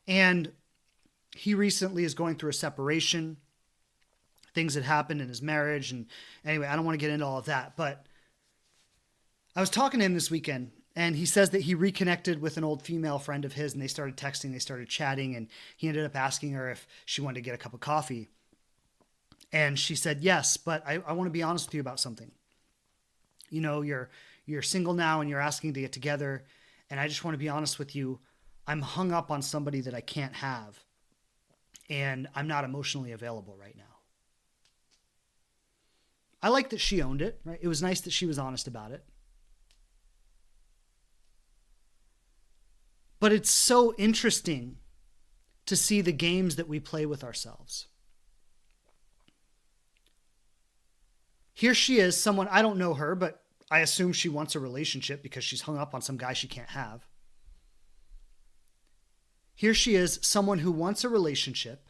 And he recently is going through a separation. Things that happened in his marriage. And anyway, I don't want to get into all of that, but I was talking to him this weekend, and he says that he reconnected with an old female friend of his, and they started texting, they started chatting, and he ended up asking her if she wanted to get a cup of coffee. And she said, yes, but I want to be honest with you about something. You know, you're single now and you're asking to get together. And I just want to be honest with you. I'm hung up on somebody that I can't have. And I'm not emotionally available right now. I like that she owned it, right? It was nice that she was honest about it. But it's so interesting to see the games that we play with ourselves. Here she is, someone, I don't know her, but I assume she wants a relationship because she's hung up on some guy she can't have. Here she is, someone who wants a relationship,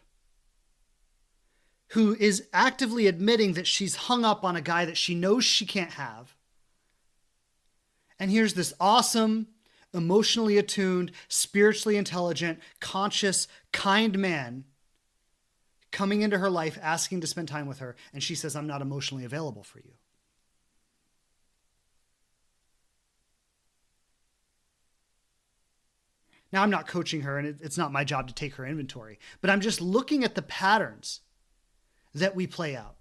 who is actively admitting that she's hung up on a guy that she knows she can't have. And here's this awesome, emotionally attuned, spiritually intelligent, conscious, kind man coming into her life, asking to spend time with her. And she says, I'm not emotionally available for you. Now, I'm not coaching her, and it's not my job to take her inventory, but I'm just looking at the patterns that we play out.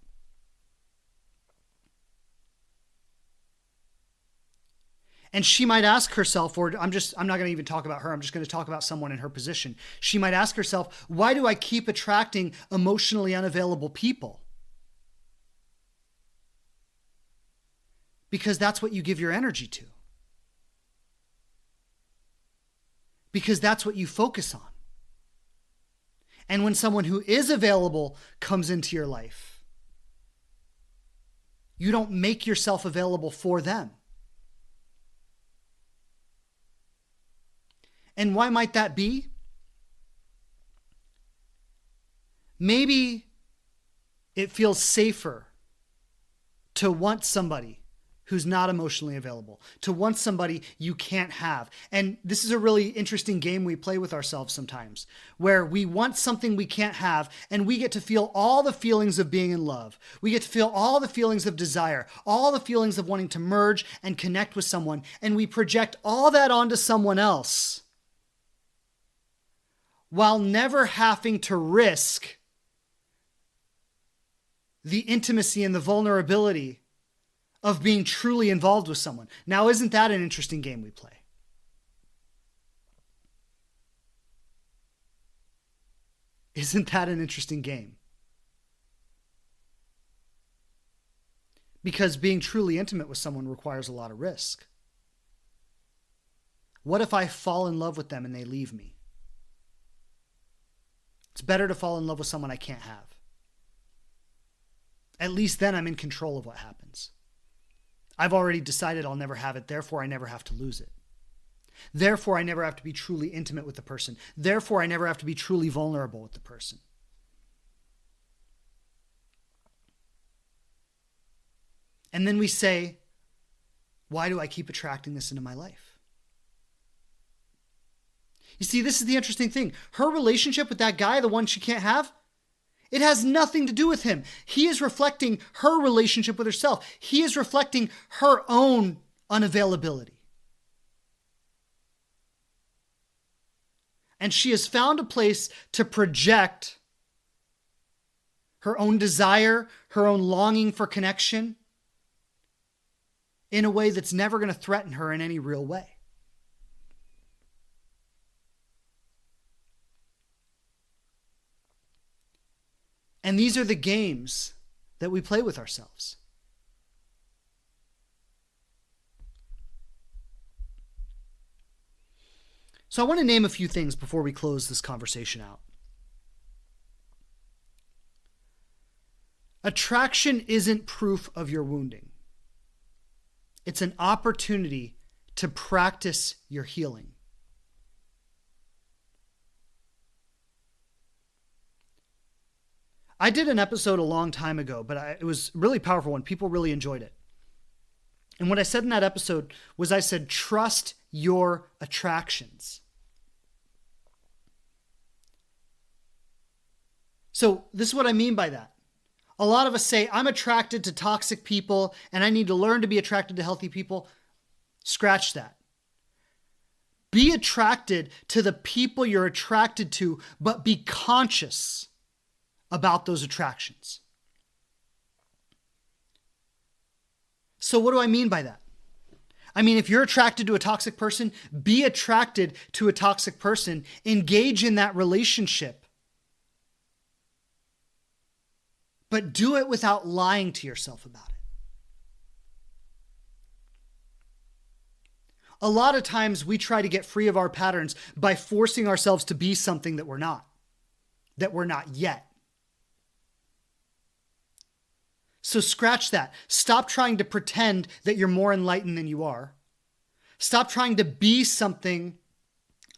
And she might ask herself, or I'm not going to even talk about her, I'm just going to talk about someone in her position. She might ask herself, why do I keep attracting emotionally unavailable people? Because that's what you give your energy to. Because that's what you focus on. And when someone who is available comes into your life, you don't make yourself available for them. And why might that be? Maybe it feels safer to want somebody who's not emotionally available, to want somebody you can't have. And this is a really interesting game we play with ourselves sometimes, where we want something we can't have, and we get to feel all the feelings of being in love. We get to feel all the feelings of desire, all the feelings of wanting to merge and connect with someone, and we project all that onto someone else while never having to risk the intimacy and the vulnerability of being truly involved with someone. Now, isn't that an interesting game we play? Isn't that an interesting game? Because being truly intimate with someone requires a lot of risk. What if I fall in love with them and they leave me? It's better to fall in love with someone I can't have. At least then I'm in control of what happens. I've already decided I'll never have it, therefore I never have to lose it. Therefore, I never have to be truly intimate with the person. Therefore, I never have to be truly vulnerable with the person. And then we say, why do I keep attracting this into my life? You see, this is the interesting thing. Her relationship with that guy, the one she can't have, it has nothing to do with him. He is reflecting her relationship with herself. He is reflecting her own unavailability. And she has found a place to project her own desire, her own longing for connection in a way that's never going to threaten her in any real way. And these are the games that we play with ourselves. So I want to name a few things before we close this conversation out. Attraction isn't proof of your wounding. It's an opportunity to practice your healing. I did an episode a long time ago, but it was a really powerful one. People really enjoyed it. And what I said in that episode was I said, trust your attractions. So this is what I mean by that. A lot of us say, I'm attracted to toxic people and I need to learn to be attracted to healthy people. Scratch that. Be attracted to the people you're attracted to, but be conscious about those attractions. So what do I mean by that? I mean, if you're attracted to a toxic person, be attracted to a toxic person. Engage in that relationship. But do it without lying to yourself about it. A lot of times we try to get free of our patterns by forcing ourselves to be something that we're not yet. So scratch that. Stop trying to pretend that you're more enlightened than you are. Stop trying to be something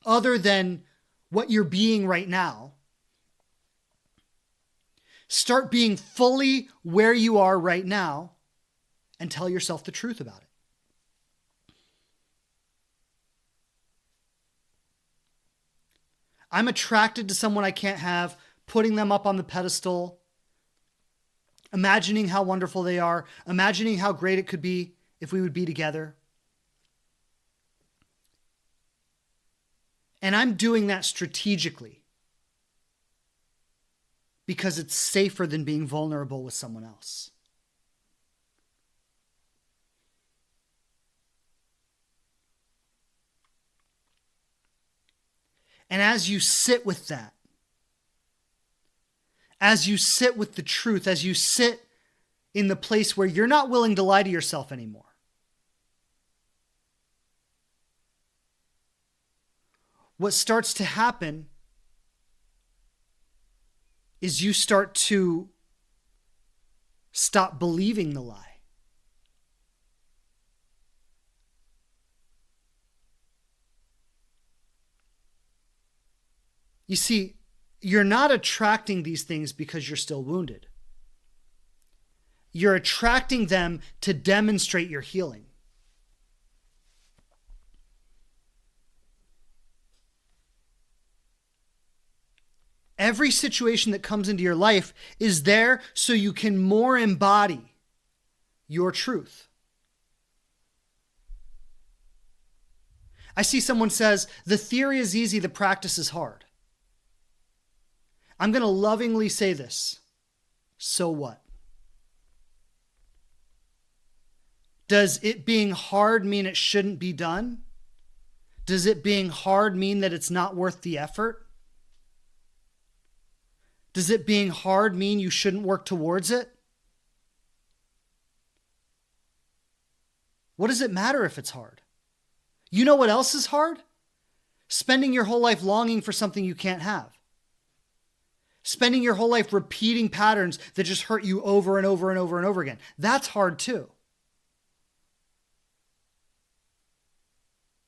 other than what you're being right now. Start being fully where you are right now and tell yourself the truth about it. I'm attracted to someone I can't have, putting them up on the pedestal, imagining how wonderful they are, imagining how great it could be if we would be together. And I'm doing that strategically because it's safer than being vulnerable with someone else. And as you sit with that, as you sit with the truth, as you sit in the place where you're not willing to lie to yourself anymore, what starts to happen is you start to stop believing the lie. You see, you're not attracting these things because you're still wounded. You're attracting them to demonstrate your healing. Every situation that comes into your life is there so you can more embody your truth. I see someone says, the theory is easy, the practice is hard. I'm going to lovingly say this. So what? Does it being hard mean it shouldn't be done? Does it being hard mean that it's not worth the effort? Does it being hard mean you shouldn't work towards it? What does it matter if it's hard? You know what else is hard? Spending your whole life longing for something you can't have. Spending your whole life repeating patterns that just hurt you over and over and over and over again. That's hard too.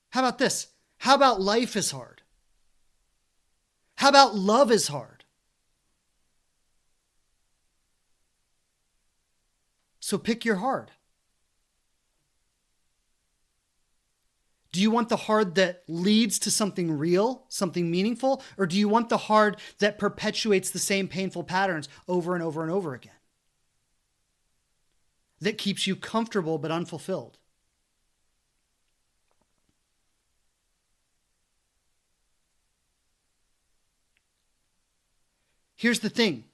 How about this? How about life is hard? How about love is hard? So pick your hard. Do you want the hard that leads to something real, something meaningful? Or do you want the hard that perpetuates the same painful patterns over and over and over again? That keeps you comfortable but unfulfilled? Here's the thing.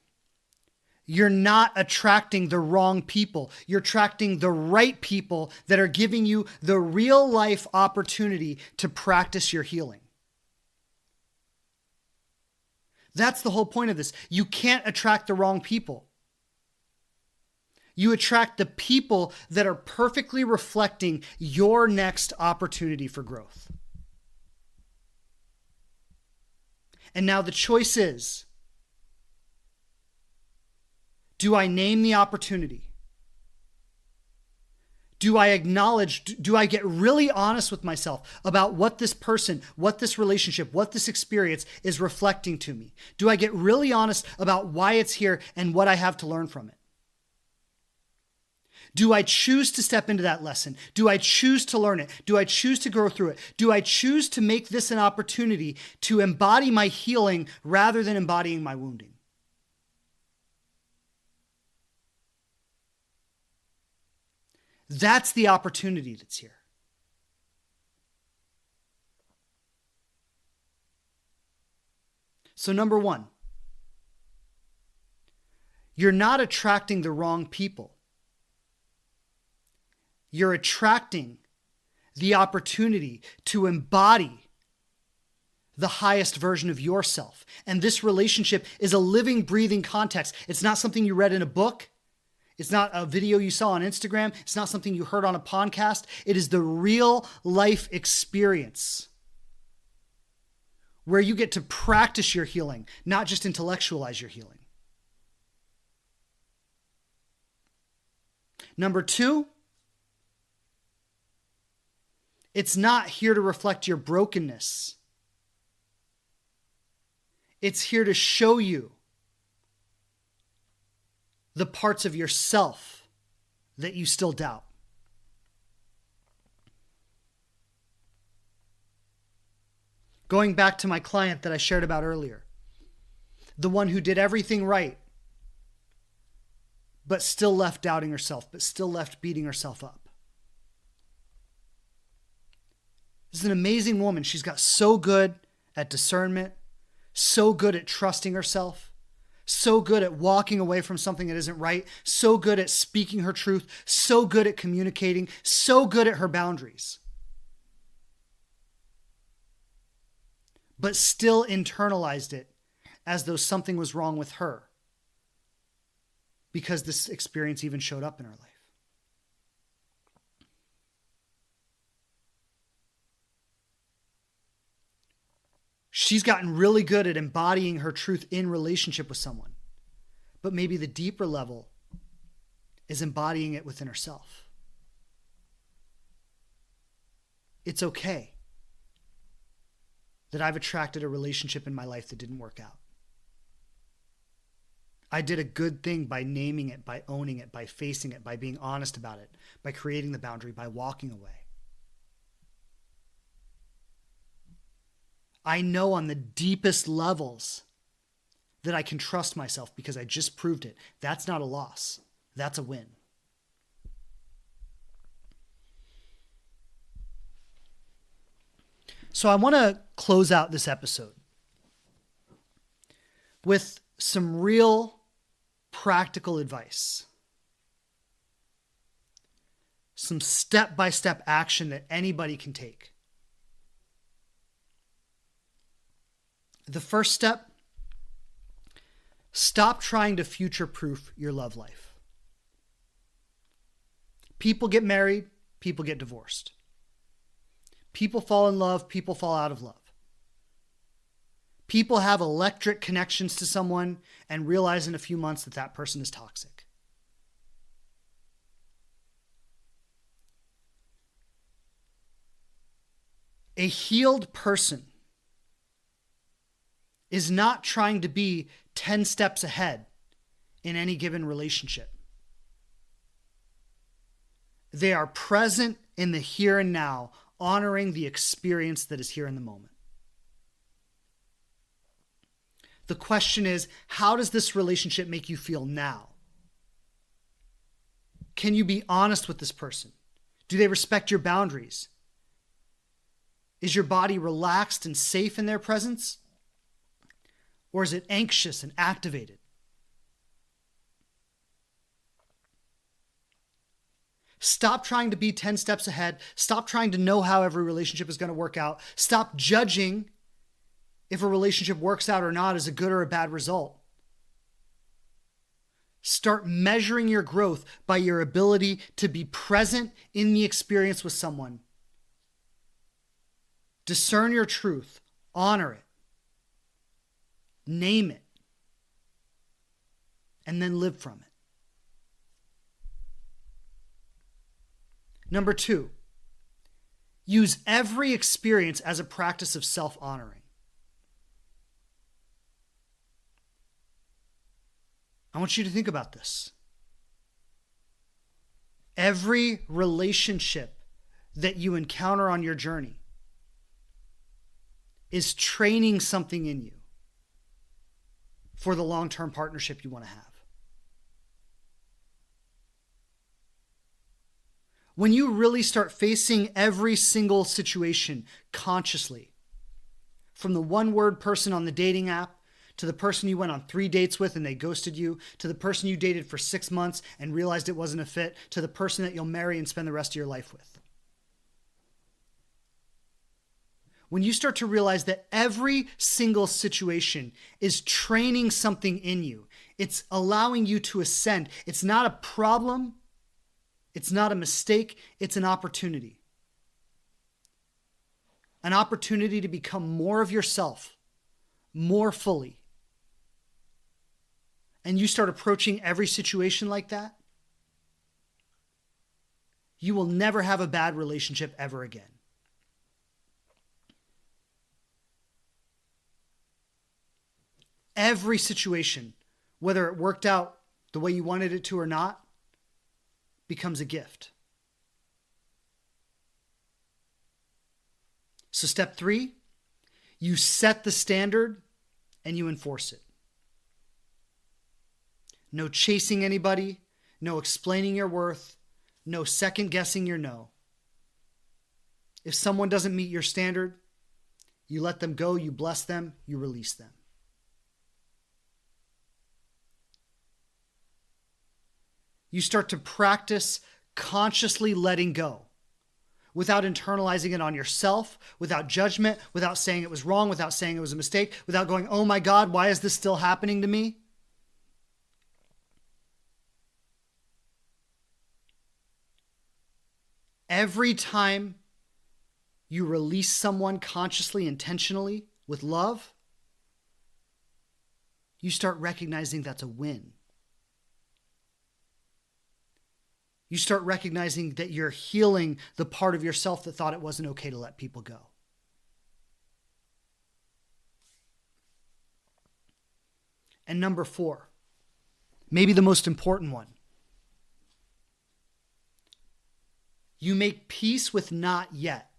You're not attracting the wrong people. You're attracting the right people that are giving you the real life opportunity to practice your healing. That's the whole point of this. You can't attract the wrong people. You attract the people that are perfectly reflecting your next opportunity for growth. And now the choice is, do I name the opportunity? Do I acknowledge, do I get really honest with myself about what this person, what this relationship, what this experience is reflecting to me? Do I get really honest about why it's here and what I have to learn from it? Do I choose to step into that lesson? Do I choose to learn it? Do I choose to go through it? Do I choose to make this an opportunity to embody my healing rather than embodying my wounding? That's the opportunity that's here. So number one, you're not attracting the wrong people. You're attracting the opportunity to embody the highest version of yourself. And this relationship is a living, breathing context. It's not something you read in a book. It's not a video you saw on Instagram. It's not something you heard on a podcast. It is the real life experience where you get to practice your healing, not just intellectualize your healing. Number two, it's not here to reflect your brokenness. It's here to show you the parts of yourself that you still doubt. Going back to my client that I shared about earlier, the one who did everything right, but still left doubting herself, but still left beating herself up. This is an amazing woman. She's got so good at discernment, so good at trusting herself, so good at walking away from something that isn't right, so good at speaking her truth, so good at communicating, so good at her boundaries. But still internalized it as though something was wrong with her because this experience even showed up in her life. She's gotten really good at embodying her truth in relationship with someone, but maybe the deeper level is embodying it within herself. It's okay that I've attracted a relationship in my life that didn't work out. I did a good thing by naming it, by owning it, by facing it, by being honest about it, by creating the boundary, by walking away. I know on the deepest levels that I can trust myself because I just proved it. That's not a loss. That's a win. So I want to close out this episode with some real practical advice. Some step-by-step action that anybody can take. The first step, stop trying to future-proof your love life. People get married, people get divorced. People fall in love, people fall out of love. People have electric connections to someone and realize in a few months that that person is toxic. A healed person is not trying to be 10 steps ahead in any given relationship. They are present in the here and now, honoring the experience that is here in the moment. The question is, how does this relationship make you feel now? Can you be honest with this person? Do they respect your boundaries? Is your body relaxed and safe in their presence? Or is it anxious and activated? Stop trying to be 10 steps ahead. Stop trying to know how every relationship is going to work out. Stop judging if a relationship works out or not as a good or a bad result. Start measuring your growth by your ability to be present in the experience with someone. Discern your truth. Honor it. Name it. And then live from it. Number 2, use every experience as a practice of self-honoring. I want you to think about this. Every relationship that you encounter on your journey is training something in you for the long-term partnership you want to have. When you really start facing every single situation consciously, from the one-word person on the dating app, to the person you went on 3 dates with and they ghosted you, to the person you dated for 6 months and realized it wasn't a fit, to the person that you'll marry and spend the rest of your life with. When you start to realize that every single situation is training something in you, it's allowing you to ascend. It's not a problem. It's not a mistake. It's an opportunity. An opportunity to become more of yourself, more fully. And you start approaching every situation like that, you will never have a bad relationship ever again. Every situation, whether it worked out the way you wanted it to or not, becomes a gift. So step 3, you set the standard and you enforce it. No chasing anybody, no explaining your worth, no second guessing your no. If someone doesn't meet your standard, you let them go, you bless them, you release them. You start to practice consciously letting go without internalizing it on yourself, without judgment, without saying it was wrong, without saying it was a mistake, without going, oh my God, why is this still happening to me? Every time you release someone consciously, intentionally, with love, you start recognizing that's a win. You start recognizing that you're healing the part of yourself that thought it wasn't okay to let people go. And number 4, maybe the most important one. You make peace with not yet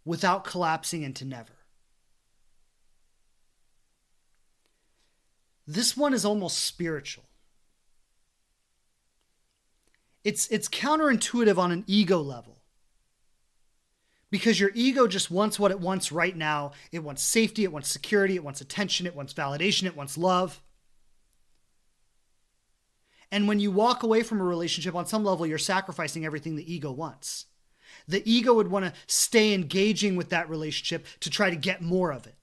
without collapsing into never. This one is almost spiritual. It's counterintuitive on an ego level. Because your ego just wants what it wants right now. It wants safety, it wants security, it wants attention, it wants validation, it wants love. And when you walk away from a relationship, on some level, you're sacrificing everything the ego wants. The ego would want to stay engaging with that relationship to try to get more of it.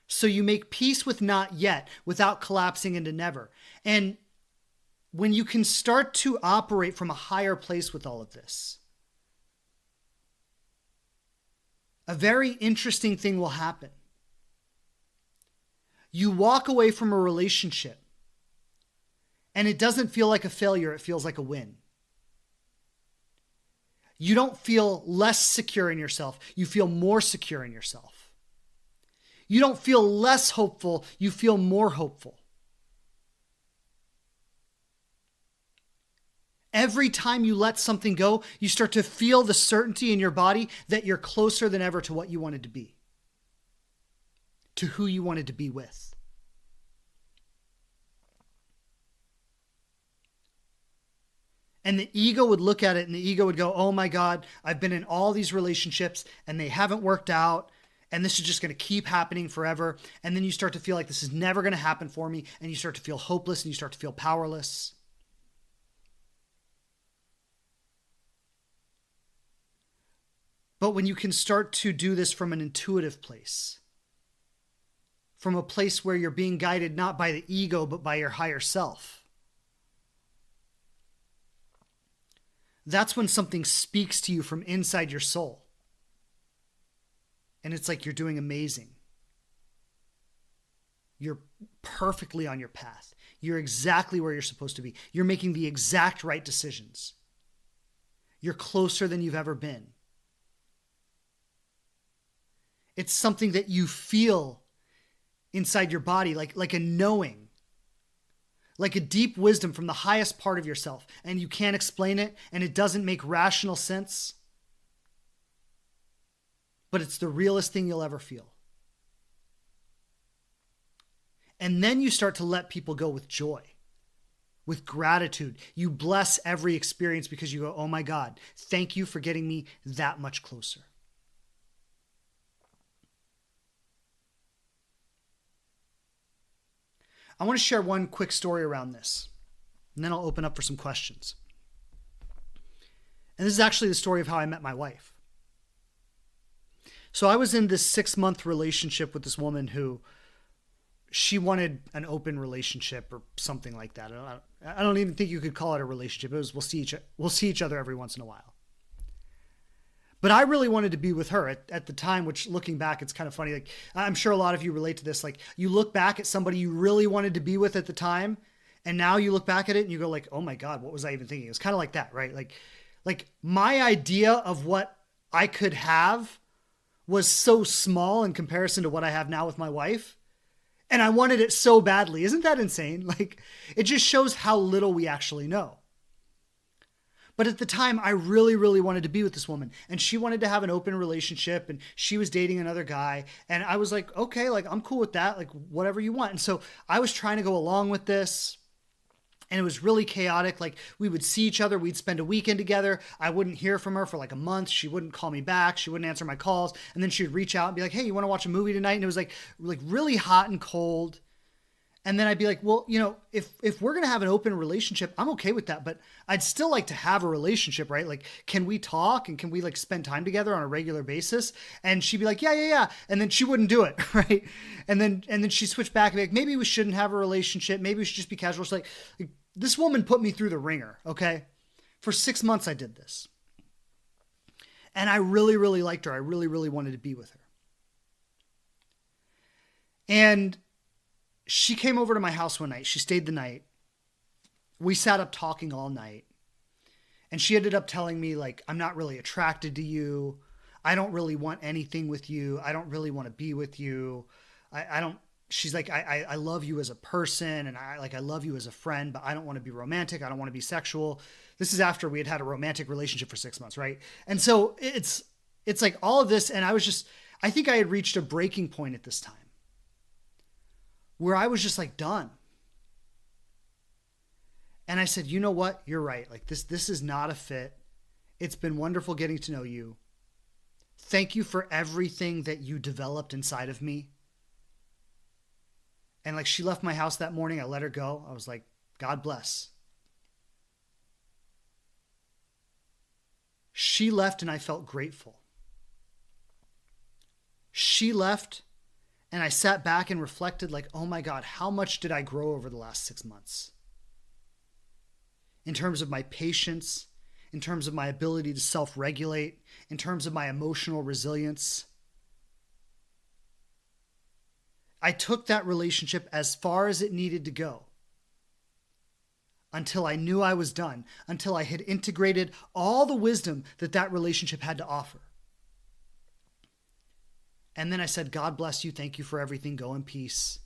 So you make peace with not yet without collapsing into never. And when you can start to operate from a higher place with all of this, a very interesting thing will happen. You walk away from a relationship and it doesn't feel like a failure, it feels like a win. You don't feel less secure in yourself, you feel more secure in yourself. You don't feel less hopeful, you feel more hopeful. Every time you let something go, you start to feel the certainty in your body that you're closer than ever to what you wanted to be, to who you wanted to be with. And the ego would look at it and the ego would go, oh my God, I've been in all these relationships and they haven't worked out. And this is just going to keep happening forever. And then you start to feel like this is never going to happen for me. And you start to feel hopeless and you start to feel powerless. But when you can start to do this from an intuitive place, from a place where you're being guided not by the ego, but by your higher self, that's when something speaks to you from inside your soul. And it's like you're doing amazing. You're perfectly on your path. You're exactly where you're supposed to be. You're making the exact right decisions. You're closer than you've ever been. It's something that you feel inside your body, like a knowing, like a deep wisdom from the highest part of yourself. And you can't explain it, and it doesn't make rational sense. But it's the realest thing you'll ever feel. And then you start to let people go with joy, with gratitude. You bless every experience because you go, oh my God, thank you for getting me that much closer. I want to share one quick story around this, and then I'll open up for some questions. And this is actually the story of how I met my wife. So I was in this 6-month relationship with this woman who she wanted an open relationship or something like that. I don't even think you could call it a relationship. It was we'll see each other every once in a while. But I really wanted to be with her at the time, which looking back, it's kind of funny. Like I'm sure a lot of you relate to this. Like you look back at somebody you really wanted to be with at the time And now you look back at it and you go like, oh my God, what was I even thinking? It's kind of like that, right? Like my idea of what I could have was so small in comparison to what I have now with my wife. And I wanted it so badly. Isn't that insane? Like, it just shows how little we actually know. But at the time, I really, really wanted to be with this woman. And she wanted to have an open relationship. And she was dating another guy. And I was like, okay, like, I'm cool with that. Like, whatever you want. And so I was trying to go along with this. And it was really chaotic. Like, we would see each other. We'd spend a weekend together. I wouldn't hear from her for like a month. She wouldn't call me back. She wouldn't answer my calls. And then she would reach out and be like, hey, you want to watch a movie tonight? And it was like really hot and cold. And then I'd be like, well, you know, if we're going to have an open relationship, I'm okay with that. But I'd still like to have a relationship, right? Like, can we talk and can we like spend time together on a regular basis? And she'd be like, yeah. And then she wouldn't do it, right? And then she switched back and be like, maybe we shouldn't have a relationship. Maybe we should just be casual. It's like this woman put me through the ringer, okay? For 6 months I did this. And I really, really liked her. I really, really wanted to be with her. And she came over to my house one night. She stayed the night. We sat up talking all night. And she ended up telling me, like, I'm not really attracted to you. I don't really want anything with you. I don't really want to be with you. I don't, she's like, I love you as a person. And I love you as a friend, but I don't want to be romantic. I don't want to be sexual. This is after we had a romantic relationship for 6 months, right? And so it's like all of this. And I think I had reached a breaking point at this time, where I was just like done. And I said, you know what? You're right. Like this is not a fit. It's been wonderful getting to know you. Thank you for everything that you developed inside of me. And like she left my house that morning. I let her go. I was like, God bless. She left and I felt grateful. She left and I sat back and reflected like, oh my God, how much did I grow over the last 6 months? In terms of my patience, in terms of my ability to self-regulate, in terms of my emotional resilience. I took that relationship as far as it needed to go until I knew I was done, until I had integrated all the wisdom that relationship had to offer. And then I said, God bless you. Thank you for everything. Go in peace.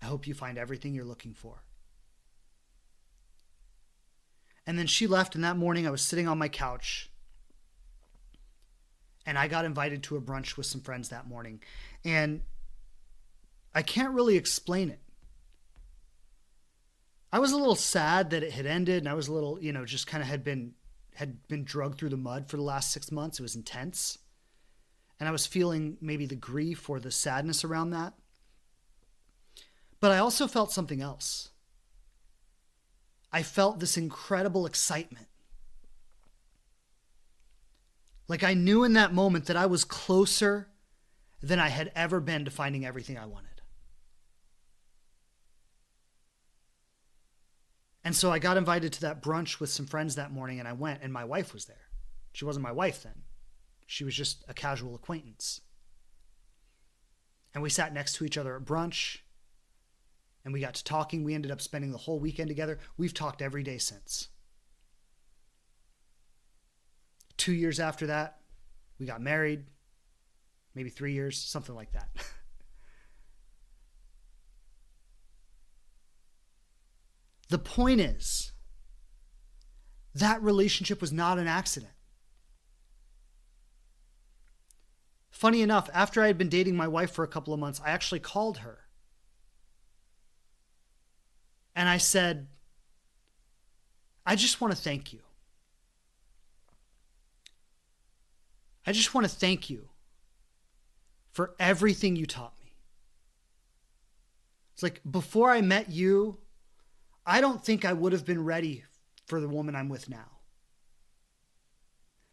I hope you find everything you're looking for. And then she left, and that morning I was sitting on my couch and I got invited to a brunch with some friends that morning. And I can't really explain it. I was a little sad that it had ended, and I was a little, just kind of had been drugged through the mud for the last 6 months. It was intense. And I was feeling maybe the grief or the sadness around that. But I also felt something else. I felt this incredible excitement. Like I knew in that moment that I was closer than I had ever been to finding everything I wanted. And so I got invited to that brunch with some friends that morning, and I went, and my wife was there. She wasn't my wife then. She was just a casual acquaintance. And we sat next to each other at brunch, and we got to talking. We ended up spending the whole weekend together. We've talked every day since. 2 years after that, we got married. Maybe 3 years, something like that. The point is, that relationship was not an accident. Funny enough, after I had been dating my wife for a couple of months, I actually called her. And I said, I just want to thank you. I just want to thank you for everything you taught me. It's like, before I met you, I don't think I would have been ready for the woman I'm with now.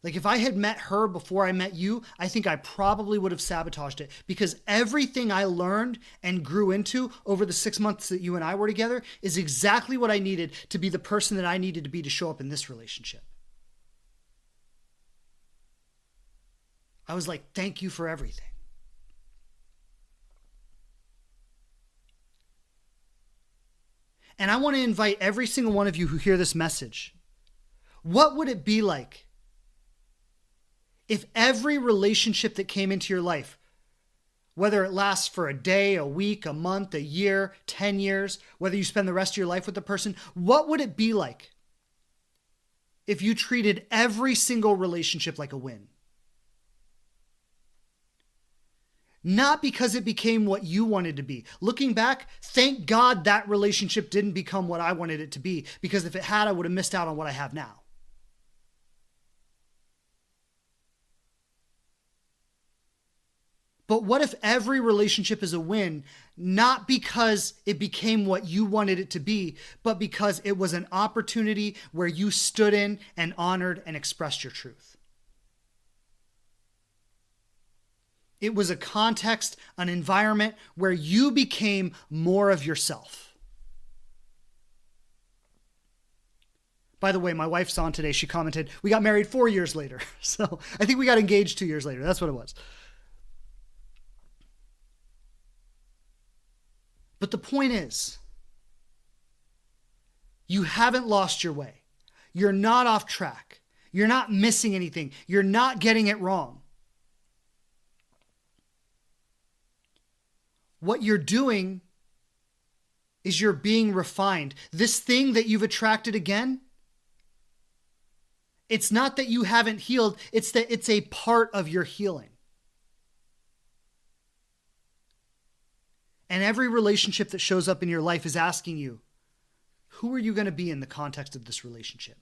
Like if I had met her before I met you, I think I probably would have sabotaged it, because everything I learned and grew into over the 6 months that you and I were together is exactly what I needed to be the person that I needed to be to show up in this relationship. I was like, thank you for everything. And I want to invite every single one of you who hear this message. What would it be like if every relationship that came into your life, whether it lasts for a day, a week, a month, a year, 10 years, whether you spend the rest of your life with the person, what would it be like if you treated every single relationship like a win? Not because it became what you wanted to be. Looking back, thank God that relationship didn't become what I wanted it to be, because if it had, I would have missed out on what I have now. But what if every relationship is a win, not because it became what you wanted it to be, but because it was an opportunity where you stood in and honored and expressed your truth? It was a context, an environment where you became more of yourself. By the way, my wife's on today. She commented, we got married 4 years later. So I think we got engaged 2 years later. That's what it was. But the point is, you haven't lost your way. You're not off track. You're not missing anything. You're not getting it wrong. What you're doing is you're being refined. This thing that you've attracted again, it's not that you haven't healed, it's that it's a part of your healing. And every relationship that shows up in your life is asking you, who are you going to be in the context of this relationship?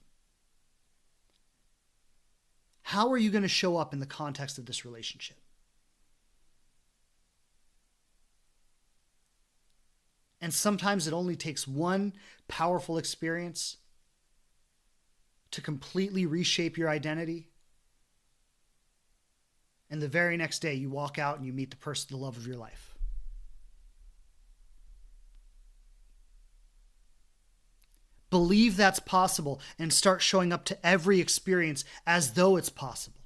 How are you going to show up in the context of this relationship? And sometimes it only takes one powerful experience to completely reshape your identity. And the very next day you walk out and you meet the person, the love of your life. Believe that's possible and start showing up to every experience as though it's possible.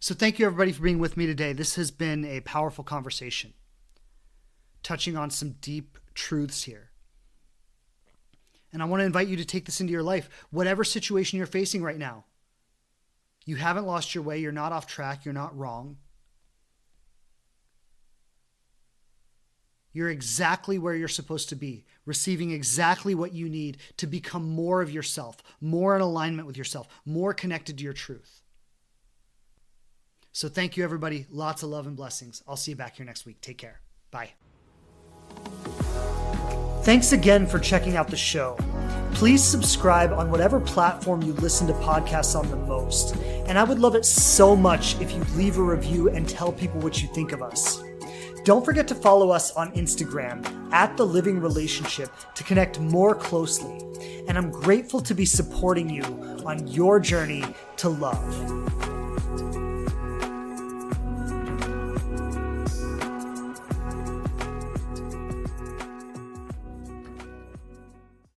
So thank you everybody for being with me today. This has been a powerful conversation, touching on some deep truths here. And I want to invite you to take this into your life. Whatever situation you're facing right now, you haven't lost your way. You're not off track. You're not wrong. You're exactly where you're supposed to be, receiving exactly what you need to become more of yourself, more in alignment with yourself, more connected to your truth. So thank you, everybody. Lots of love and blessings. I'll see you back here next week. Take care. Bye. Thanks again for checking out the show. Please subscribe on whatever platform you listen to podcasts on the most. And I would love it so much if you leave a review and tell people what you think of us. Don't forget to follow us on Instagram @TheLivingRelationship to connect more closely. And I'm grateful to be supporting you on your journey to love.